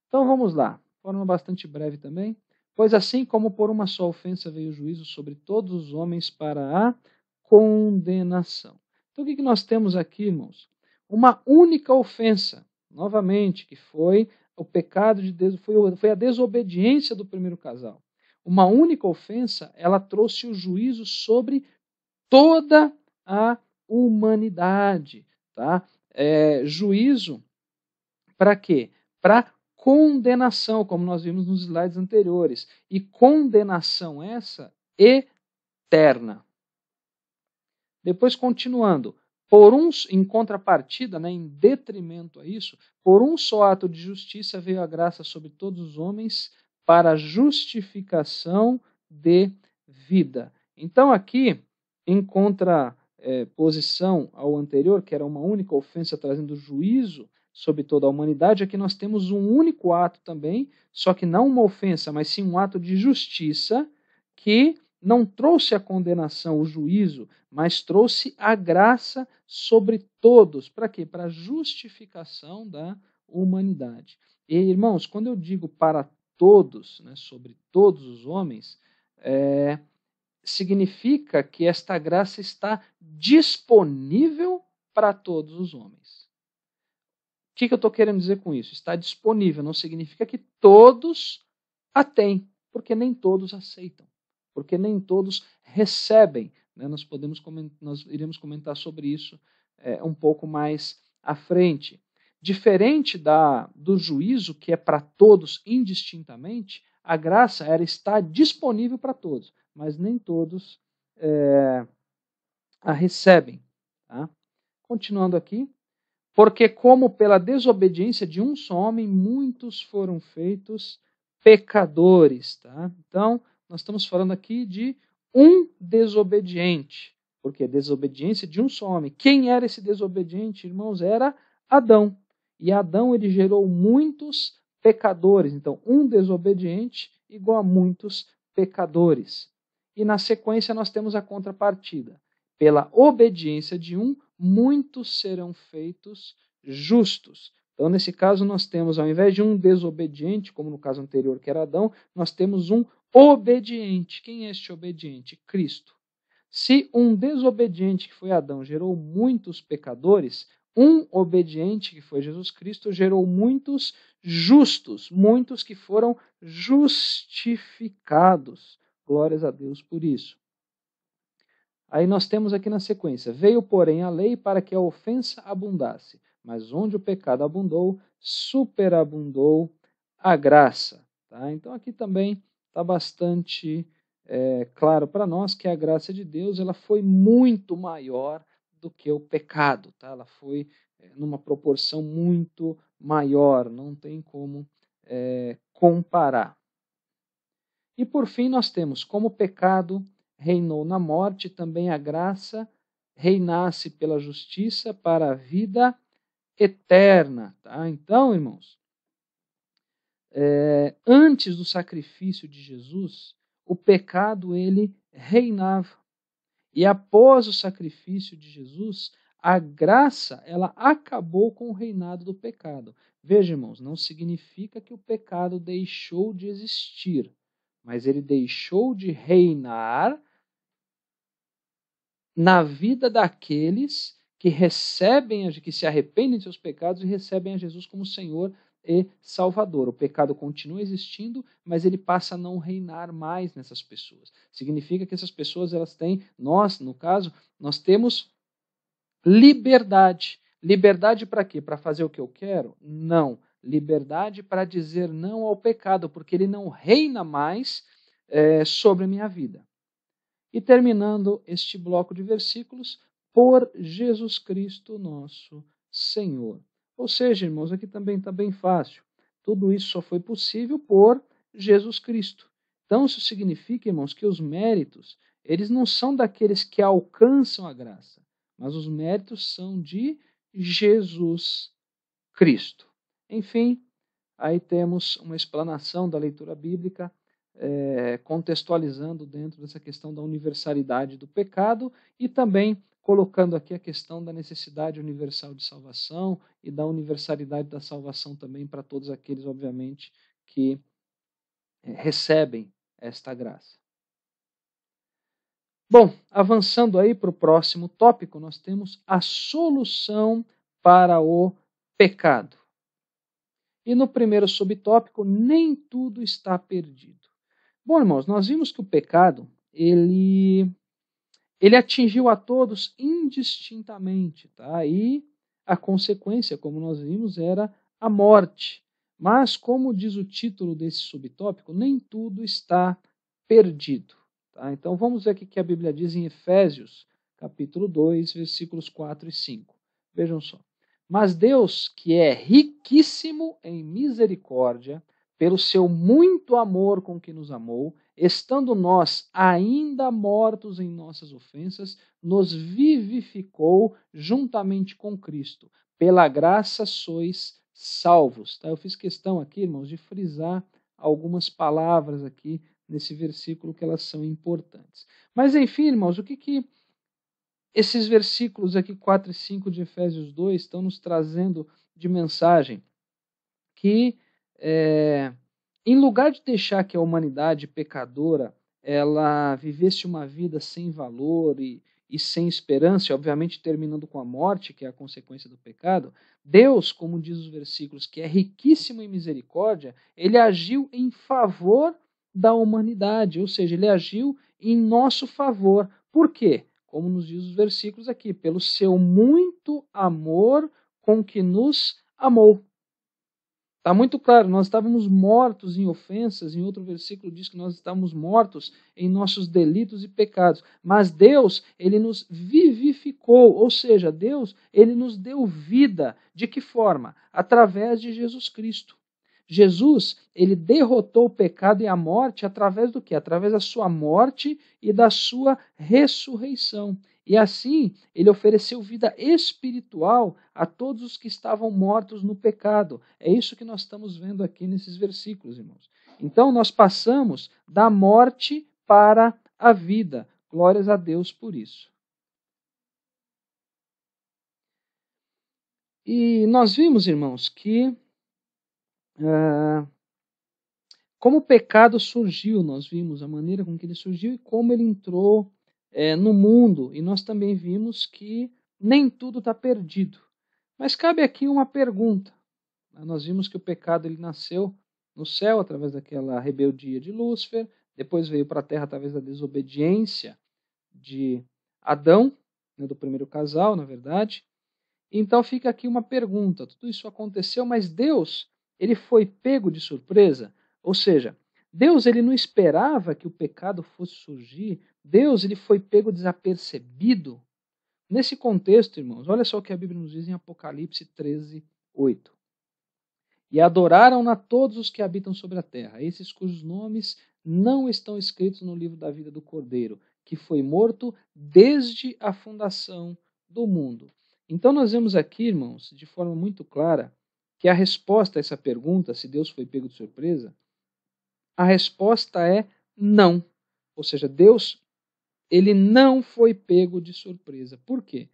Então vamos lá, de forma bastante breve também. Pois assim como por uma só ofensa veio o juízo sobre todos os homens para a condenação. Então o que nós temos aqui, irmãos? Uma única ofensa, novamente, que foi o pecado de Deus, foi a desobediência do primeiro casal. Uma única ofensa, ela trouxe o juízo sobre toda a humanidade. Tá? Juízo para quê? Para condenação, como nós vimos nos slides anteriores. E condenação essa eterna. Depois, continuando, em contrapartida, em detrimento a isso, por um só ato de justiça veio a graça sobre todos os homens para a justificação de vida. Então, aqui, em contraposição ao anterior, que era uma única ofensa trazendo juízo sobre toda a humanidade, aqui nós temos um único ato também, só que não uma ofensa, mas sim um ato de justiça que não trouxe a condenação, o juízo, mas trouxe a graça sobre todos. Para quê? Para a justificação da humanidade. E, irmãos, quando eu digo para todos, sobre todos os homens, significa que esta graça está disponível para todos os homens. O que eu estou querendo dizer com isso? Está disponível, não significa que todos a têm, porque nem todos aceitam, porque nem todos recebem. Nós iremos comentar sobre isso um pouco mais à frente. Diferente do juízo, que é para todos indistintamente, a graça está disponível para todos, mas nem todos a recebem. Tá? Continuando aqui. Porque como pela desobediência de um só homem, muitos foram feitos pecadores. Tá? Então, nós estamos falando aqui de um desobediente. Porque a desobediência de um só homem. Quem era esse desobediente, irmãos? Era Adão. E Adão, ele gerou muitos pecadores. Então, um desobediente igual a muitos pecadores. E na sequência nós temos a contrapartida. Pela obediência de um, muitos serão feitos justos. Então, nesse caso, nós temos, ao invés de um desobediente, como no caso anterior, que era Adão, nós temos um obediente. Quem é este obediente? Cristo. Se um desobediente, que foi Adão, gerou muitos pecadores, um obediente, que foi Jesus Cristo, gerou muitos justos, muitos que foram justificados. Glórias a Deus por isso. Aí nós temos aqui na sequência, veio, porém, a lei para que a ofensa abundasse, mas onde o pecado abundou, superabundou a graça. Tá? Então aqui também está bastante claro para nós que a graça de Deus ela foi muito maior do que o pecado. Tá? Ela foi numa proporção muito maior, não tem como comparar. E por fim nós temos como o pecado reinou na morte, também a graça reinasse pela justiça para a vida eterna. Tá? Então, irmãos, antes do sacrifício de Jesus, o pecado ele reinava. E após o sacrifício de Jesus, a graça, ela acabou com o reinado do pecado. Veja, irmãos, não significa que o pecado deixou de existir, mas ele deixou de reinar na vida daqueles que recebem, que se arrependem de seus pecados e recebem a Jesus como Senhor e Salvador. O pecado continua existindo, mas ele passa a não reinar mais nessas pessoas. Significa que essas pessoas, elas têm, nós, no caso, nós temos liberdade. Liberdade para quê? Para fazer o que eu quero? Não. Liberdade para dizer não ao pecado, porque ele não reina mais sobre a minha vida. E terminando este bloco de versículos, por Jesus Cristo nosso Senhor. Ou seja, irmãos, aqui também está bem fácil. Tudo isso só foi possível por Jesus Cristo. Então, isso significa, irmãos, que os méritos, eles não são daqueles que alcançam a graça, mas os méritos são de Jesus Cristo. Enfim, aí temos uma explanação da leitura bíblica, contextualizando dentro dessa questão da universalidade do pecado e também colocando aqui a questão da necessidade universal de salvação e da universalidade da salvação também para todos aqueles, obviamente, que recebem esta graça. Bom, avançando aí para o próximo tópico, nós temos a solução para o pecado. E no primeiro subtópico, nem tudo está perdido. Bom, irmãos, nós vimos que o pecado, ele atingiu a todos indistintamente, tá? E a consequência, como nós vimos, era a morte. Mas, como diz o título desse subtópico, nem tudo está perdido. Tá? Então, vamos ver o que a Bíblia diz em Efésios, capítulo 2, versículos 4 e 5. Vejam só. Mas Deus, que é riquíssimo em misericórdia, pelo seu muito amor com que nos amou, estando nós ainda mortos em nossas ofensas, nos vivificou juntamente com Cristo. Pela graça sois salvos. Tá? Eu fiz questão aqui, irmãos, de frisar algumas palavras aqui nesse versículo que elas são importantes. Mas, enfim, irmãos, o que esses versículos aqui, 4 e 5 de Efésios 2, estão nos trazendo de mensagem? Que em lugar de deixar que a humanidade pecadora ela vivesse uma vida sem valor e sem esperança, e obviamente terminando com a morte, que é a consequência do pecado, Deus, como diz os versículos, que é riquíssimo em misericórdia, ele agiu em favor da humanidade, ou seja, ele agiu em nosso favor. Por quê? Como nos diz os versículos aqui, pelo seu muito amor com que nos amou. Está muito claro, nós estávamos mortos em ofensas, em outro versículo diz que nós estávamos mortos em nossos delitos e pecados, mas Deus, ele nos vivificou, ou seja, Deus, ele nos deu vida. De que forma? Através de Jesus Cristo. Jesus, ele derrotou o pecado e a morte através do quê? Através da sua morte e da sua ressurreição. E assim, ele ofereceu vida espiritual a todos os que estavam mortos no pecado. É isso que nós estamos vendo aqui nesses versículos, irmãos. Então, nós passamos da morte para a vida. Glórias a Deus por isso. E nós vimos, irmãos, que como o pecado surgiu, nós vimos a maneira com que ele surgiu e como ele entrou no mundo. E nós também vimos que nem tudo está perdido. Mas cabe aqui uma pergunta. Nós vimos que o pecado ele nasceu no céu através daquela rebeldia de Lúcifer, depois veio para a terra através da desobediência de Adão, né, do primeiro casal, na verdade. Então fica aqui uma pergunta. Tudo isso aconteceu, mas Deus, ele foi pego de surpresa? Ou seja, Deus ele não esperava que o pecado fosse surgir. Deus ele foi pego desapercebido. Nesse contexto, irmãos, olha só o que a Bíblia nos diz em Apocalipse 13, 8. E adoraram a todos os que habitam sobre a terra, esses cujos nomes não estão escritos no livro da vida do Cordeiro, que foi morto desde a fundação do mundo. Então nós vemos aqui, irmãos, de forma muito clara, que a resposta a essa pergunta, se Deus foi pego de surpresa, a resposta é não. Ou seja, Deus, ele não foi pego de surpresa. Por quê?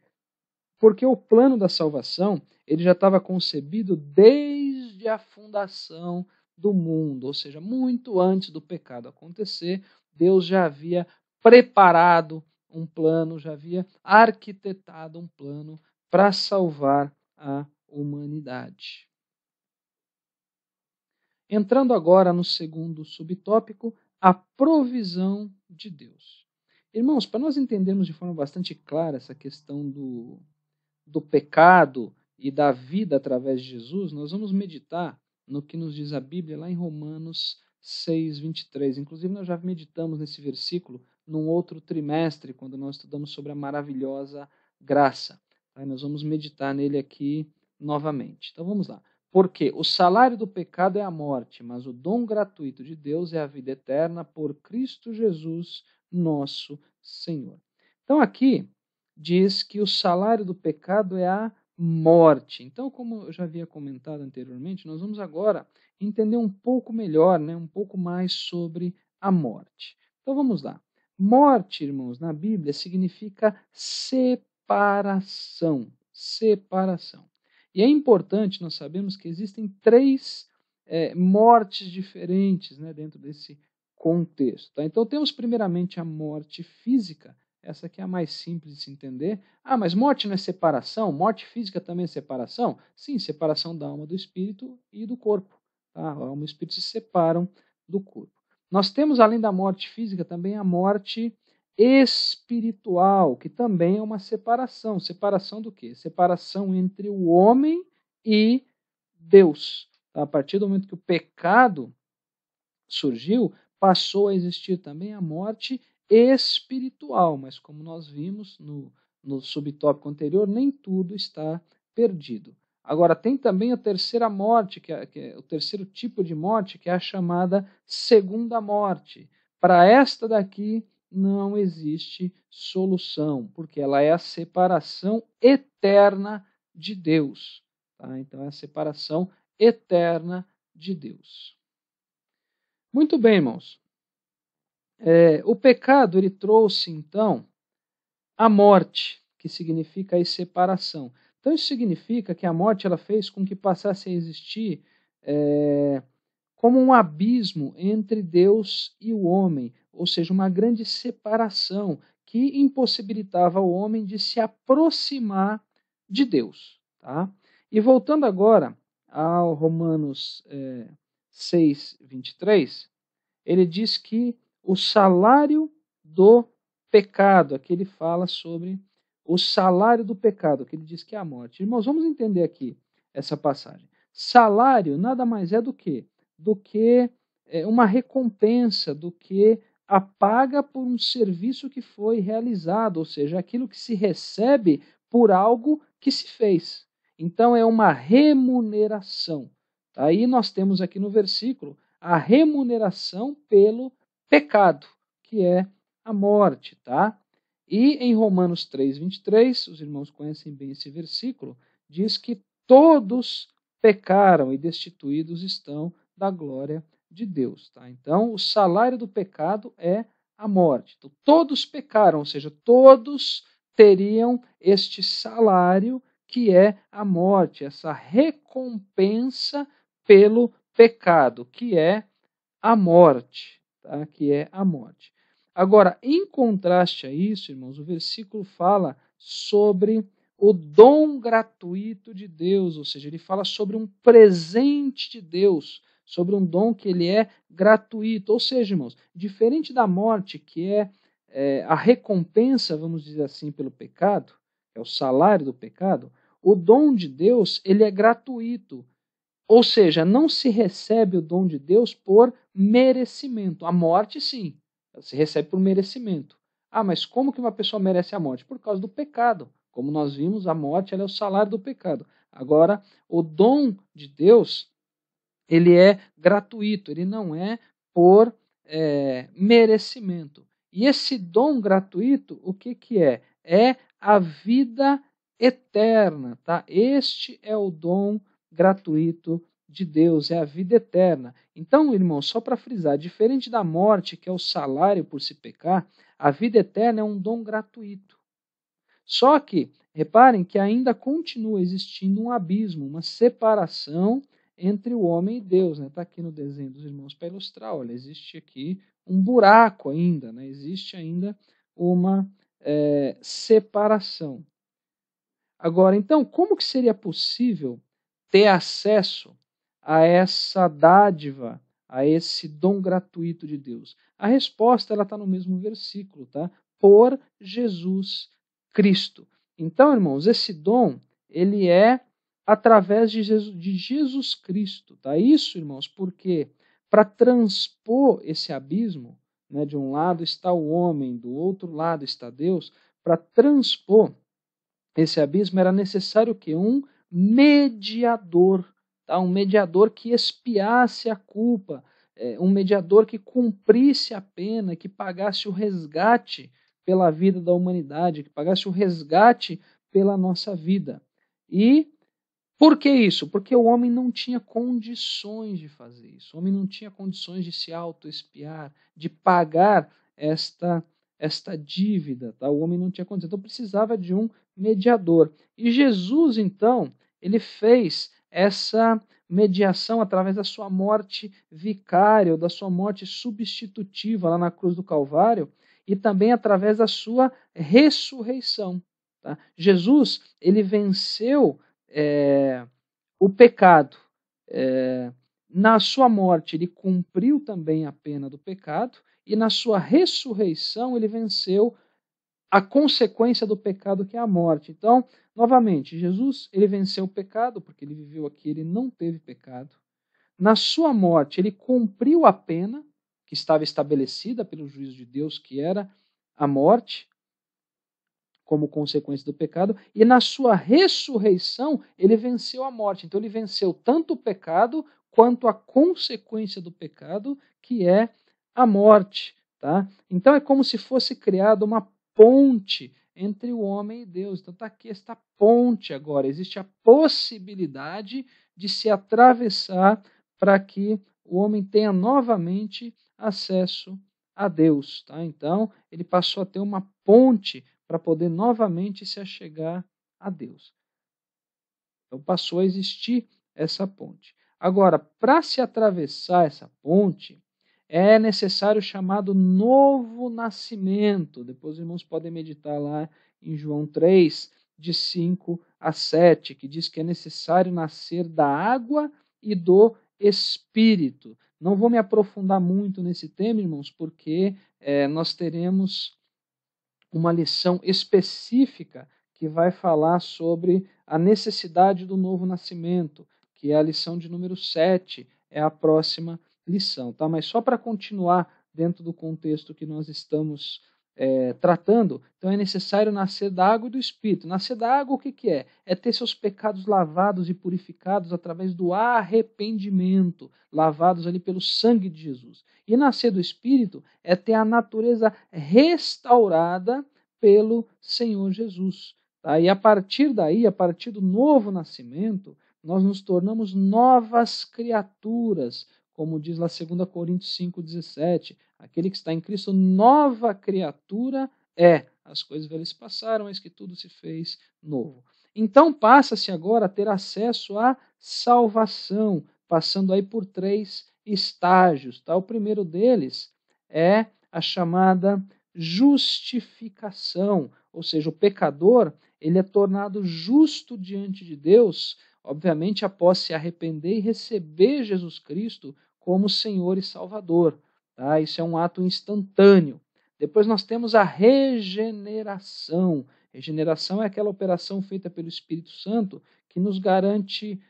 Porque o plano da salvação, ele já estava concebido desde a fundação do mundo, ou seja, muito antes do pecado acontecer, Deus já havia preparado um plano, já havia arquitetado um plano para salvar a humanidade. Entrando agora no segundo subtópico, a provisão de Deus. Irmãos, para nós entendermos de forma bastante clara essa questão do pecado e da vida através de Jesus, nós vamos meditar no que nos diz a Bíblia lá em Romanos 6:23. Inclusive, nós já meditamos nesse versículo num outro trimestre, quando nós estudamos sobre a maravilhosa graça. Aí nós vamos meditar nele aqui novamente. Então vamos lá. Porque o salário do pecado é a morte, mas o dom gratuito de Deus é a vida eterna por Cristo Jesus, nosso Senhor. Então aqui diz que o salário do pecado é a morte. Então, como eu já havia comentado anteriormente, nós vamos agora entender um pouco melhor, um pouco mais sobre a morte. Então vamos lá. Morte, irmãos, na Bíblia significa separação. Separação. E é importante, nós sabemos que existem três mortes diferentes dentro desse contexto. Tá? Então temos primeiramente a morte física. Essa aqui é a mais simples de se entender. Ah, mas morte não é separação? Morte física também é separação? Sim, separação da alma do espírito e do corpo. Tá? A alma e o espírito se separam do corpo. Nós temos, além da morte física, também a morte espiritual, que também é uma separação. Separação do quê? Separação entre o homem e Deus. Tá? A partir do momento que o pecado surgiu, passou a existir também a morte espiritual, mas como nós vimos no subtópico anterior, nem tudo está perdido. Agora, tem também a terceira morte, que é o terceiro tipo de morte, que é a chamada segunda morte. Para esta daqui, não existe solução, porque ela é a separação eterna de Deus. Tá? Então, é a separação eterna de Deus. Muito bem, irmãos. O pecado ele trouxe, então, a morte, que significa a separação. Então, isso significa que a morte ela fez com que passasse a existir como um abismo entre Deus e o homem, ou seja, uma grande separação que impossibilitava o homem de se aproximar de Deus. Tá? E voltando agora ao Romanos 6:23, ele diz que o salário do pecado, aqui ele fala sobre o salário do pecado, que ele diz que é a morte. Irmãos, vamos entender aqui essa passagem. Salário nada mais é do que uma recompensa, do que a paga por um serviço que foi realizado, ou seja, aquilo que se recebe por algo que se fez. Então é uma remuneração. Aí nós temos aqui no versículo a remuneração pelo pecado, que é a morte, tá? E em Romanos 3:23, os irmãos conhecem bem esse versículo, diz que todos pecaram e destituídos estão da glória de Deus, tá? Então, o salário do pecado é a morte. Então, todos pecaram, ou seja, todos teriam este salário que é a morte, essa recompensa pelo pecado, que é a morte, tá? Que é a morte. Agora, em contraste a isso, irmãos, o versículo fala sobre o dom gratuito de Deus, ou seja, ele fala sobre um presente de Deus, sobre um dom que ele é gratuito. Ou seja, irmãos, diferente da morte, que é a recompensa, vamos dizer assim, pelo pecado, é o salário do pecado, o dom de Deus ele é gratuito. Ou seja, não se recebe o dom de Deus por merecimento. A morte, sim, se recebe por merecimento. Ah, mas como que uma pessoa merece a morte? Por causa do pecado. Como nós vimos, a morte ela é o salário do pecado. Agora, o dom de Deus, ele é gratuito, ele não é por merecimento. E esse dom gratuito, o que, que é? É a vida eterna. Tá? Este é o dom gratuito de Deus, é a vida eterna. Então, irmão, só para frisar, diferente da morte, que é o salário por se pecar, a vida eterna é um dom gratuito. Só que, reparem que ainda continua existindo um abismo, uma separação entre o homem e Deus. Está aqui no desenho dos irmãos para ilustrar. Olha, existe aqui um buraco ainda, existe ainda uma separação. Agora, então, como que seria possível ter acesso a essa dádiva, a esse dom gratuito de Deus? A resposta está no mesmo versículo, tá? Por Jesus Cristo. Então, irmãos, esse dom, ele é através de Jesus Cristo, tá? Isso, irmãos, porque para transpor esse abismo, de um lado está o homem, do outro lado está Deus, para transpor esse abismo era necessário que um mediador, tá? Um mediador que expiasse a culpa, um mediador que cumprisse a pena, que pagasse o resgate pela vida da humanidade, que pagasse o resgate pela nossa vida. E por que isso? Porque o homem não tinha condições de fazer isso. O homem não tinha condições de se auto-expiar, de pagar esta dívida. Tá? O homem não tinha condições. Então precisava de um mediador. E Jesus, então, ele fez essa mediação através da sua morte vicária, ou da sua morte substitutiva lá na cruz do Calvário, e também através da sua ressurreição. Tá? Jesus, ele venceu o pecado. Na sua morte, ele cumpriu também a pena do pecado, e na sua ressurreição, ele venceu a consequência do pecado, que é a morte. Então, novamente, Jesus, ele venceu o pecado, porque ele viveu aqui, ele não teve pecado. Na sua morte, ele cumpriu a pena que estava estabelecida pelo juízo de Deus, que era a morte, como consequência do pecado, e na sua ressurreição ele venceu a morte. Então ele venceu tanto o pecado quanto a consequência do pecado, que é a morte. Tá? Então é como se fosse criada uma ponte entre o homem e Deus. Então está aqui esta ponte agora. Existe a possibilidade de se atravessar para que o homem tenha novamente acesso a Deus. Tá? Então ele passou a ter uma ponte para poder novamente se achegar a Deus. Então passou a existir essa ponte. Agora, para se atravessar essa ponte, é necessário o chamado novo nascimento. Depois os irmãos podem meditar lá em João 3, de 5 a 7, que diz que é necessário nascer da água e do Espírito. Não vou me aprofundar muito nesse tema, irmãos, porque nós teremos uma lição específica que vai falar sobre a necessidade do novo nascimento, que é a lição de número 7, é a próxima lição. Tá? Mas só para continuar dentro do contexto que nós estamos tratando, então é necessário nascer da água e do Espírito. Nascer da água, o que é? É ter seus pecados lavados e purificados através do arrependimento, lavados ali pelo sangue de Jesus. E nascer do Espírito é ter a natureza restaurada pelo Senhor Jesus. Tá? E a partir daí, a partir do novo nascimento, nós nos tornamos novas criaturas, como diz lá 2 Coríntios 5,17, aquele que está em Cristo, nova criatura é. As coisas velhas passaram, mas que tudo se fez novo. Então passa-se agora a ter acesso à salvação, passando aí por 3 estágios. Tá? O primeiro deles é a chamada justificação, ou seja, o pecador ele é tornado justo diante de Deus, obviamente após se arrepender e receber Jesus Cristo como Senhor e Salvador. Tá? Isso é um ato instantâneo. Depois nós temos a regeneração. Regeneração é aquela operação feita pelo Espírito Santo que nos garante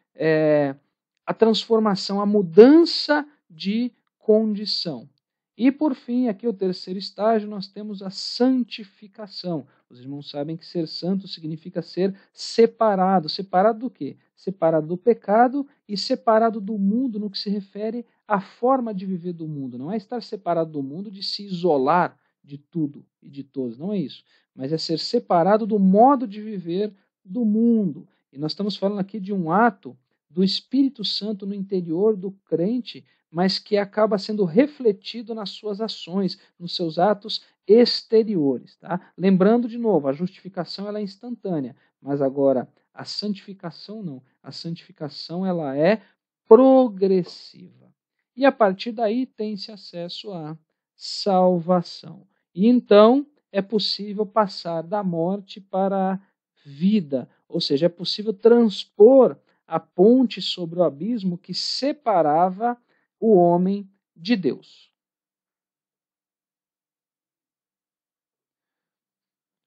a transformação, a mudança de condição. E por fim, aqui o terceiro estágio, nós temos a santificação. Os irmãos sabem que ser santo significa ser separado. Separado do quê? Separado do pecado e separado do mundo no que se refere à forma de viver do mundo. Não é estar separado do mundo de se isolar de tudo e de todos, não é isso. Mas é ser separado do modo de viver do mundo. E nós estamos falando aqui de um ato do Espírito Santo no interior do crente, mas que acaba sendo refletido nas suas ações, nos seus atos exteriores. Tá? Lembrando de novo, a justificação ela é instantânea, mas agora a santificação não. A santificação ela é progressiva. E a partir daí tem-se acesso à salvação. E então é possível passar da morte para a vida, ou seja, é possível transpor a ponte sobre o abismo que separava o homem de Deus.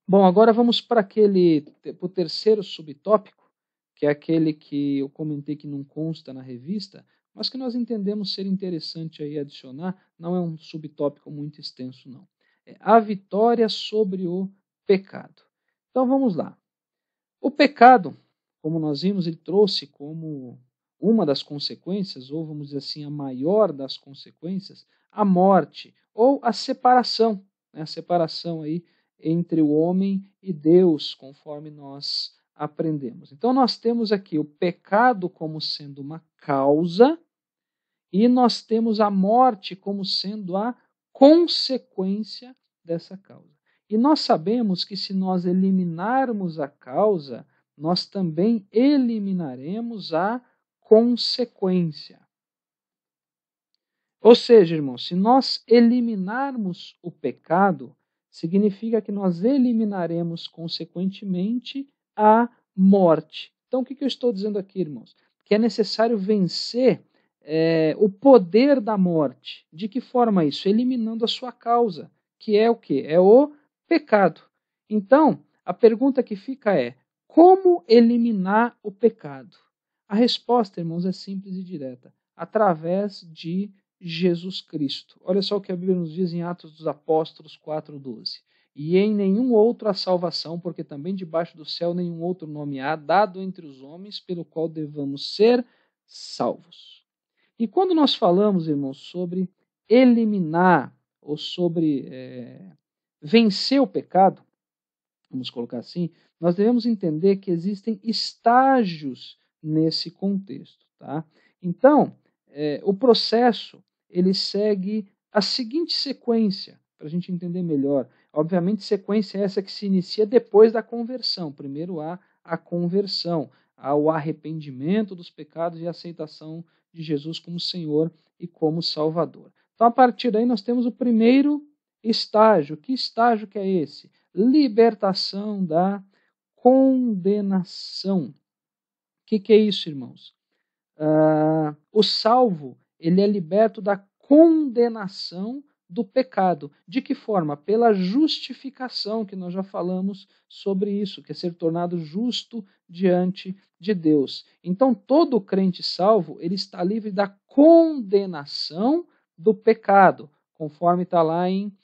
Bom, agora vamos para o terceiro subtópico, que é aquele que eu comentei que não consta na revista, mas que nós entendemos ser interessante aí adicionar, não é um subtópico muito extenso, não. É a vitória sobre o pecado. Então vamos lá. O pecado, como nós vimos, ele trouxe como uma das consequências, ou vamos dizer assim, a maior das consequências, a morte, ou a separação, né? A separação aí entre o homem e Deus, conforme nós aprendemos. Então nós temos aqui o pecado como sendo uma causa, e nós temos a morte como sendo a consequência dessa causa. E nós sabemos que se nós eliminarmos a causa, nós também eliminaremos a consequência. Ou seja, irmãos, se nós eliminarmos o pecado, significa que nós eliminaremos, consequentemente, a morte. Então, o que eu estou dizendo aqui, irmãos? Que é necessário vencer o poder da morte. De que forma isso? Eliminando a sua causa, que é o quê? É o pecado. Então, a pergunta que fica é: como eliminar o pecado? A resposta, irmãos, é simples e direta: através de Jesus Cristo. Olha só o que a Bíblia nos diz em Atos dos Apóstolos 4:12. E em nenhum outro há salvação, porque também debaixo do céu nenhum outro nome há dado entre os homens pelo qual devamos ser salvos. E quando nós falamos, irmãos, sobre eliminar ou sobre vencer o pecado, vamos colocar assim, nós devemos entender que existem estágios nesse contexto. Tá? Então, o processo ele segue a seguinte sequência, para a gente entender melhor. Obviamente, sequência é essa que se inicia depois da conversão. Primeiro há a conversão, há o arrependimento dos pecados e a aceitação de Jesus como Senhor e como Salvador. Então, a partir daí, nós temos o primeiro estágio. Que estágio que é esse? Libertação da condenação. O que é isso, irmãos? O salvo ele é liberto da condenação do pecado. De que forma? Pela justificação, que nós já falamos sobre isso, que é ser tornado justo diante de Deus. Então, todo crente salvo, ele está livre da condenação do pecado, conforme está lá em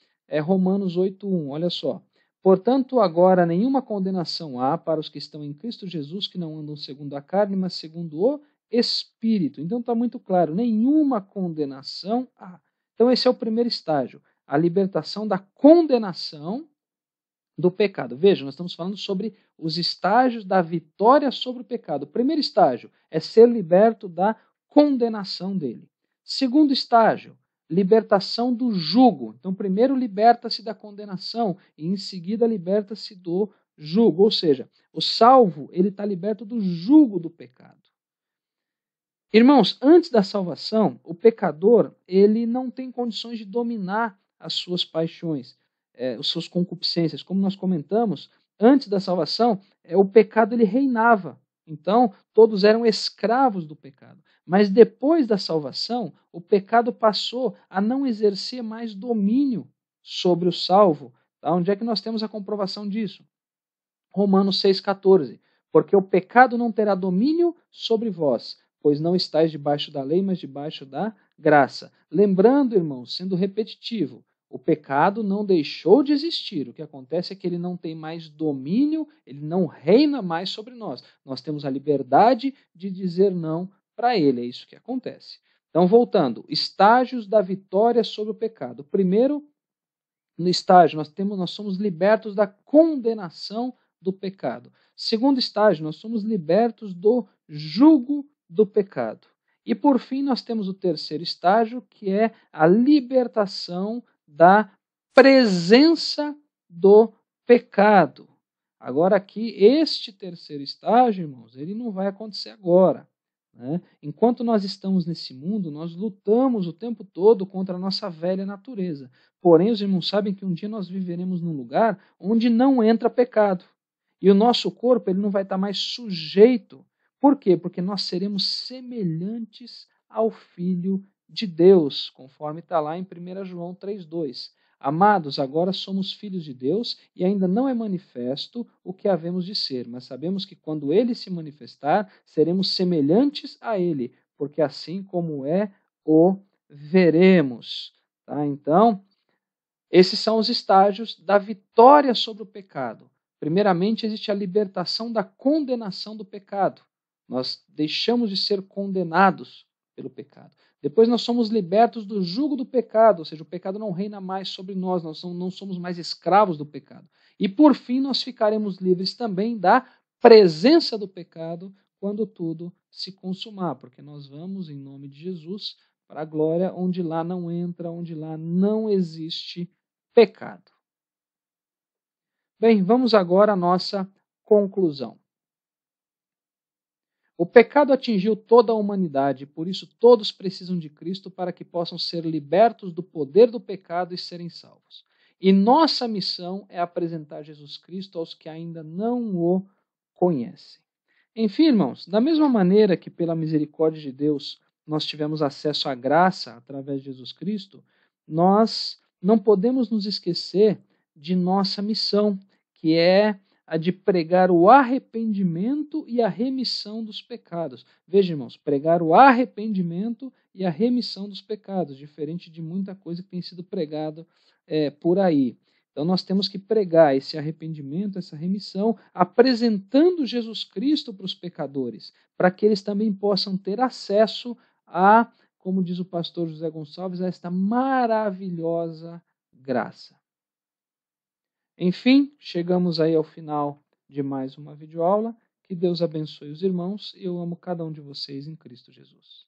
Romanos 8:1. Olha só. Portanto, agora nenhuma condenação há para os que estão em Cristo Jesus, que não andam segundo a carne, mas segundo o Espírito. Então está muito claro, nenhuma condenação há. Então esse é o primeiro estágio, a libertação da condenação do pecado. Veja, nós estamos falando sobre os estágios da vitória sobre o pecado. O primeiro estágio é ser liberto da condenação dele. Segundo estágio, libertação do jugo. Então primeiro liberta-se da condenação e em seguida liberta-se do jugo. Ou seja, o salvo ele está liberto do jugo do pecado. Irmãos, antes da salvação, o pecador ele não tem condições de dominar as suas paixões, as suas concupiscências. Como nós comentamos, antes da salvação, o pecado ele reinava. Então, todos eram escravos do pecado. Mas depois da salvação, o pecado passou a não exercer mais domínio sobre o salvo. Tá? Onde é que nós temos a comprovação disso? Romanos 6,14. Porque o pecado não terá domínio sobre vós, pois não estáis debaixo da lei, mas debaixo da graça. Lembrando, irmãos, sendo repetitivo, o pecado não deixou de existir. O que acontece é que ele não tem mais domínio, ele não reina mais sobre nós. Nós temos a liberdade de dizer não para ele. É isso que acontece. Então, voltando, estágios da vitória sobre o pecado. Primeiro, no estágio, nós somos libertos da condenação do pecado. Segundo estágio, nós somos libertos do jugo do pecado. E por fim, nós temos o terceiro estágio, que é a libertação da presença do pecado. Agora aqui, este terceiro estágio, irmãos, ele não vai acontecer agora. Né? Enquanto nós estamos nesse mundo, nós lutamos o tempo todo contra a nossa velha natureza. Porém, os irmãos sabem que um dia nós viveremos num lugar onde não entra pecado. E o nosso corpo ele não vai estar mais sujeito. Por quê? Porque nós seremos semelhantes ao Filho de Deus, conforme está lá em 1 João 3,2. Amados, agora somos filhos de Deus e ainda não é manifesto o que havemos de ser, mas sabemos que quando ele se manifestar, seremos semelhantes a ele, porque assim como é, o veremos. Tá? Então, esses são os estágios da vitória sobre o pecado. Primeiramente, existe a libertação da condenação do pecado. Nós deixamos de ser condenados pelo pecado. Depois nós somos libertos do jugo do pecado, ou seja, o pecado não reina mais sobre nós, nós não somos mais escravos do pecado. E por fim nós ficaremos livres também da presença do pecado quando tudo se consumar, porque nós vamos, em nome de Jesus, para a glória, onde lá não entra, onde lá não existe pecado. Bem, vamos agora à nossa conclusão. O pecado atingiu toda a humanidade, por isso todos precisam de Cristo para que possam ser libertos do poder do pecado e serem salvos. E nossa missão é apresentar Jesus Cristo aos que ainda não o conhecem. Enfim, irmãos, da mesma maneira que pela misericórdia de Deus nós tivemos acesso à graça através de Jesus Cristo, nós não podemos nos esquecer de nossa missão, que é a de pregar o arrependimento e a remissão dos pecados. Veja, irmãos, pregar o arrependimento e a remissão dos pecados, diferente de muita coisa que tem sido pregada por aí. Então nós temos que pregar esse arrependimento, essa remissão, apresentando Jesus Cristo para os pecadores, para que eles também possam ter acesso a, como diz o pastor José Gonçalves, a esta maravilhosa graça. Enfim, chegamos aí ao final de mais uma videoaula. Que Deus abençoe os irmãos e eu amo cada um de vocês em Cristo Jesus.